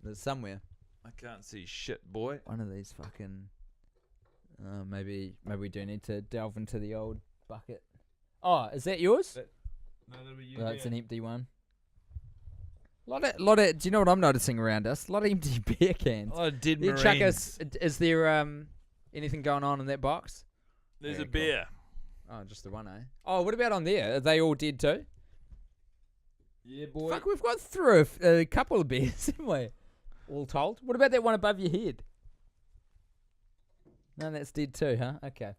It's somewhere. I can't see shit, boy. One of these fucking... maybe we do need to delve into the old bucket. Oh, is that yours? No, that'll be you. Oh, it's an empty one. Lot of. Do you know what I'm noticing around us? A lot of empty beer cans. A lot of dead You Marines. chuck us. Is there anything going on in that box? There's Yeah, a cool. beer. Oh, just the one, eh? Oh, what about on there? Are they all dead too? Yeah, boy. Fuck, we've got through a couple of beers, haven't we? All told. What about that one above your head? No, that's dead too, huh? Okay.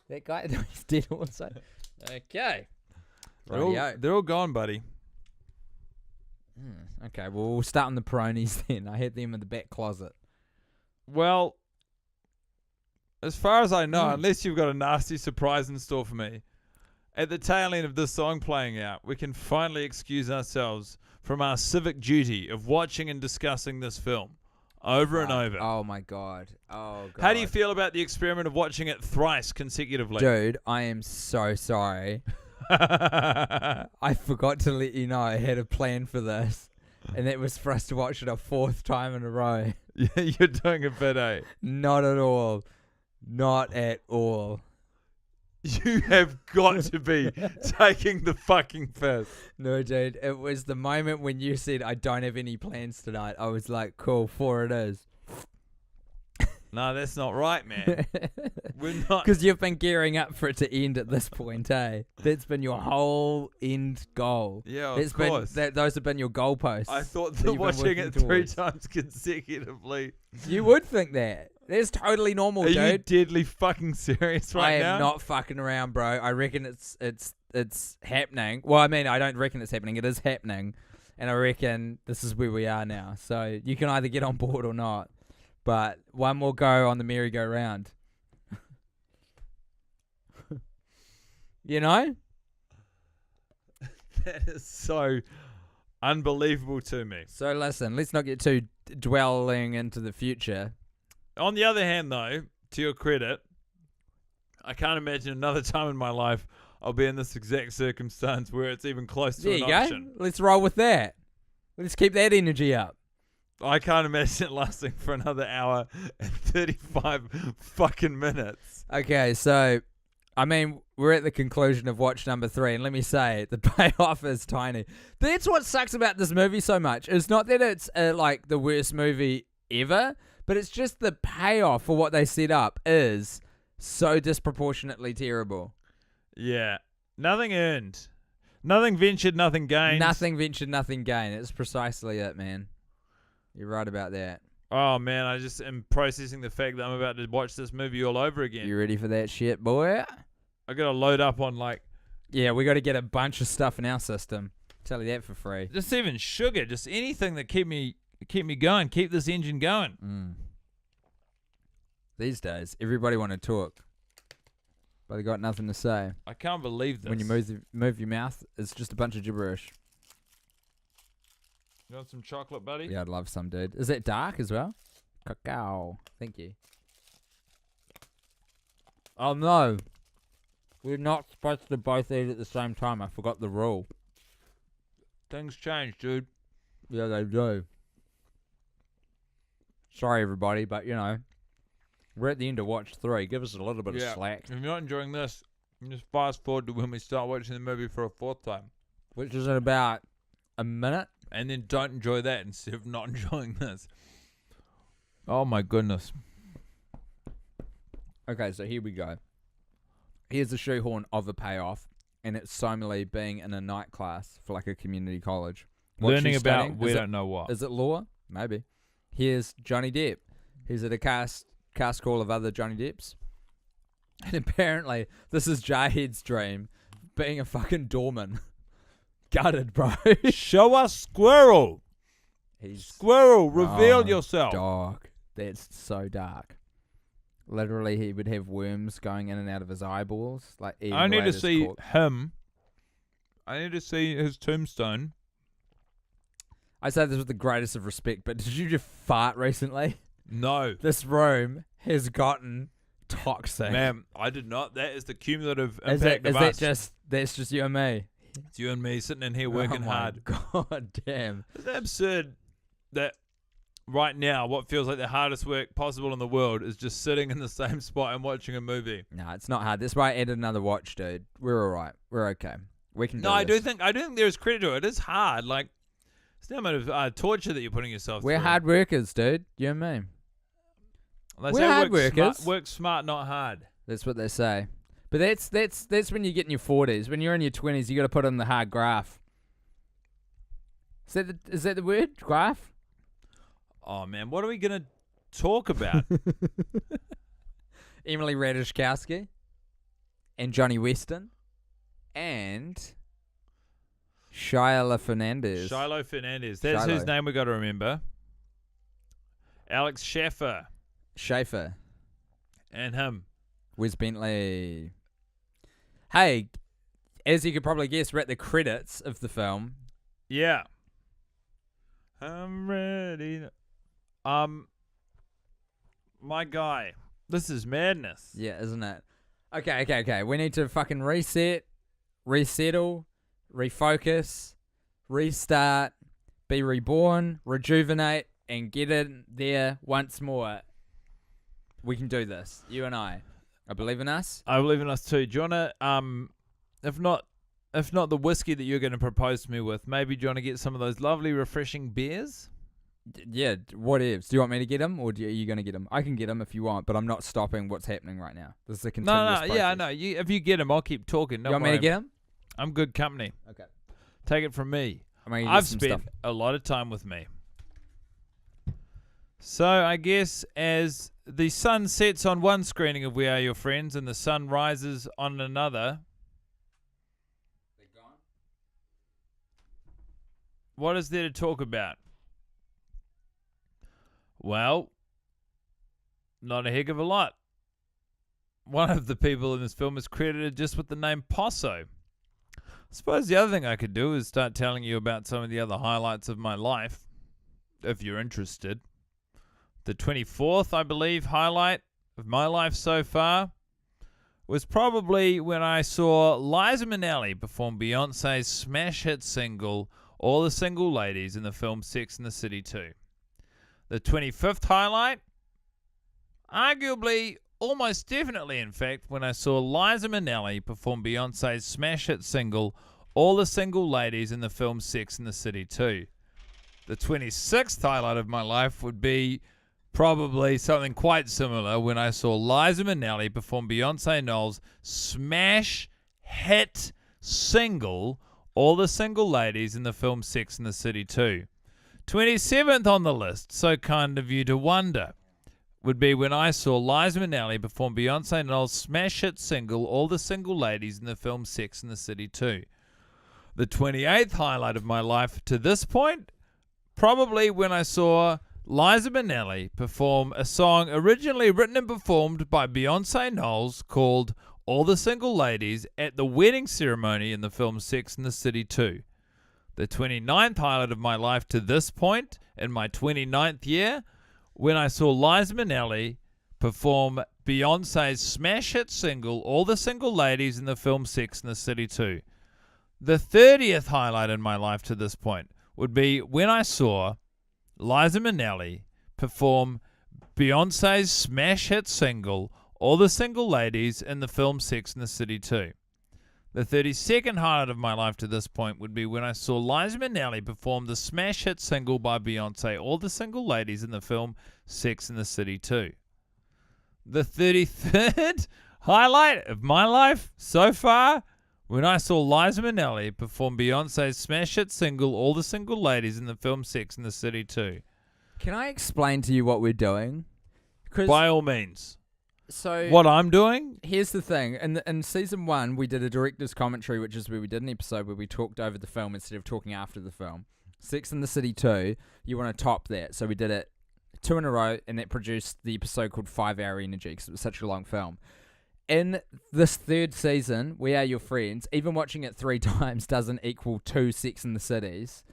That guy, he's dead also. Okay. They're all gone, buddy. Okay, well, we'll start on the pronies then. I had them in the back closet. Well, as far as I know, unless you've got a nasty surprise in store for me, at the tail end of this song playing out, we can finally excuse ourselves from our civic duty of watching and discussing this film over and over. Oh, my God. Oh, God. How do you feel about the experiment of watching it thrice consecutively? Dude, I am so sorry. I forgot to let you know I had a plan for this. And that was for us to watch it a fourth time in a row. Yeah, you're doing a bit, eh? Not at all. Not at all. You have got to be taking the fucking piss. No, dude. It was the moment when you said, I don't have any plans tonight. I was like, cool, 4 it is. No, that's not right, man. We're not. Because you've been gearing up for it to end at this point, eh? That's been your whole end goal. Yeah, That's of course. Those have been your goalposts. I thought that that you've been watching working it 3 towards. times consecutively. You would think that. That's totally normal, Are you dude. deadly fucking serious I right am now? not fucking around, bro. I reckon it's happening. Well, I mean, I don't reckon it's happening. It is happening. And I reckon this is where we are now. So you can either get on board or not. But one more go on the merry-go-round. You know? That is so unbelievable to me. So listen, let's not get too dwelling into the future. On the other hand, though, to your credit, I can't imagine another time in my life I'll be in this exact circumstance where it's even close to There an you option. go. Let's roll with that. Let's keep that energy up. I can't imagine it lasting for another hour and 35 fucking minutes. Okay, so, I mean, we're at the conclusion of watch number 3, and let me say, the payoff is tiny. That's what sucks about this movie so much. It's not that it's, like, the worst movie ever, but it's just the payoff for what they set up is so disproportionately terrible. Yeah. Nothing earned. Nothing ventured, nothing gained. Nothing ventured, nothing gained. It's precisely it, man. You're right about that. Oh, man, I just am processing the fact that I'm about to watch this movie all over again. You ready for that shit, boy? I got to load up on, like, Yeah, we got to get a bunch of stuff in our system. Tell you that for free. just even sugar, just anything that keep me going, keep this engine going. These days, everybody want to talk, but they got nothing to say. I can't believe this. When you move your mouth, it's just a bunch of gibberish. You want some chocolate, buddy? Yeah, I'd love some, dude. Is that dark as well? Cacao. Thank you. Oh, no. We're not supposed to both eat at the same time. I forgot the rule. Things change, dude. Yeah, they do. Sorry, everybody, but, you know, we're at the end of watch 3. Give us a little bit of slack. If you're not enjoying this, you just fast forward to when we start watching the movie for a 4th time. Which is in about a minute. And then don't enjoy that instead of not enjoying this. Oh my goodness. Okay, so here we go. Here's a shoehorn of a payoff, and it's Somali being in a night class for like a community college. What's Learning she about studying? we don't know what. Is it law? Maybe. Here's Johnny Depp He's at a cast call of other Johnny Depps. And apparently, this is Jarhead's dream, being a fucking doorman. Gutted, bro. Show us Squirrel. Squirrel, reveal yourself. Dog. That's so dark. Literally, he would have worms going in and out of his eyeballs. Like I need to see him. I need to see his tombstone. I say this with the greatest of respect, but did you just fart recently? No. This room has gotten toxic. Man, I did not. That is the cumulative impact of us. That's just you and me? It's you and me sitting in here working hard. God damn. Isn't that absurd that right now what feels like the hardest work possible in the world is just sitting in the same spot and watching a movie? No, it's not hard. That's why I added another watch, dude. We're all right. We're okay. We can do No, I this. do think there is credit to it. It is hard. Like, it's the amount of torture that you're putting yourself through. We're hard workers, dude. You and me. They We're say hard workers. Work smart, not hard. That's what they say. But that's when you get in your 40s. When you're in your 20s, you got to put in the hard graft. Is that the word? Graph? Oh, man. What are we going to talk about? Emily Ratajkowski and Johnny Weston and Shiloh Fernandez. Shiloh Fernandez. That's Shiloh. whose name we got to remember. Alex Schaeffer. And him. Wes Bentley. Hey, as you could probably guess, we're at the credits of the film. Yeah. I'm ready. My guy. This is madness. Yeah, isn't it? Okay. We need to fucking reset, resettle, refocus, restart, be reborn, rejuvenate, and get in there once more. We can do this. You and I. I believe in us. I believe in us too. Do you wanna, if not the whiskey that you're going to propose to me with, maybe do you want to get some of those lovely, refreshing beers? Yeah, whatevs. Do you want me to get them, or are you going to get them? I can get them if you want, but I'm not stopping what's happening right now. This is a continuous process. Yeah, I know. If you get them, I'll keep talking. You want me to get them? I'm good company. Okay. Take it from me. I've spent a lot of time with me. So I guess as the sun sets on one screening of We Are Your Friends and the sun rises on another, they're gone. What is there to talk about? Well, not a heck of a lot. One of the people in this film is credited just with the name Posso. I suppose the other thing I could do is start telling you about some of the other highlights of my life, if you're interested. The 24th, I believe, highlight of my life so far was probably when I saw Liza Minnelli perform Beyonce's smash hit single, All the Single Ladies, in the film Sex and the City 2. The 25th highlight, arguably, almost definitely, in fact, when I saw Liza Minnelli perform Beyonce's smash hit single, All the Single Ladies, in the film Sex and the City 2. The 26th highlight of my life would be probably something quite similar when I saw Liza Minnelli perform Beyonce Knowles' smash hit single, All the Single Ladies, in the film Sex and the City 2. 27th on the list, so kind of you to wonder, would be when I saw Liza Minnelli perform Beyonce Knowles' smash hit single, All the Single Ladies, in the film Sex and the City 2. The 28th highlight of my life to this point, probably when I saw Liza Minnelli perform a song originally written and performed by Beyonce Knowles called All the Single Ladies at the wedding ceremony in the film Sex and the City 2. The 29th highlight of my life to this point, in my 29th year, when I saw Liza Minnelli perform Beyonce's smash hit single All the Single Ladies, in the film Sex and the City 2. The 30th highlight in my life to this point would be when I saw Liza Minnelli perform Beyonce's smash hit single, All the Single Ladies, in the film Sex and the City 2. The 32nd highlight of my life to this point would be when I saw Liza Minnelli perform the smash hit single by Beyonce, All the Single Ladies, in the film Sex and the City 2. The 33rd highlight of my life so far, when I saw Liza Minnelli perform Beyonce's smash hit single, All the Single Ladies, in the film Sex and the City 2. Can I explain to you what we're doing? by all means. So What I'm doing? here's the thing. In season 1, we did a director's commentary, which is where we did an episode where we talked over the film instead of talking after the film. Sex and the City 2, you want to top that. So we did it 2 in a row, and that produced the episode called 5 Hour Energy because it was such a long film. In this 3rd season, We Are Your Friends, even watching it 3 times doesn't equal 2 Sex and the Cities.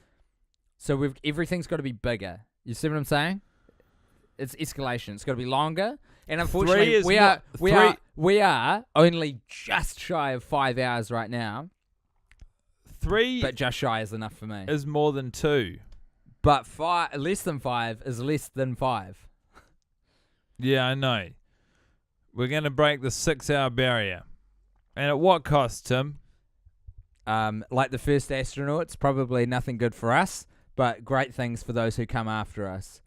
So everything's got to be bigger. You see what I'm saying? It's escalation. It's got to be longer. And unfortunately, we are only just shy of 5 hours right now. 3 But just shy is enough for me. is more than 2. But less than 5 is less than 5. Yeah, I know. We're going to break the 6-hour barrier. And at what cost, Tim? Like the first astronauts, probably nothing good for us, but great things for those who come after us.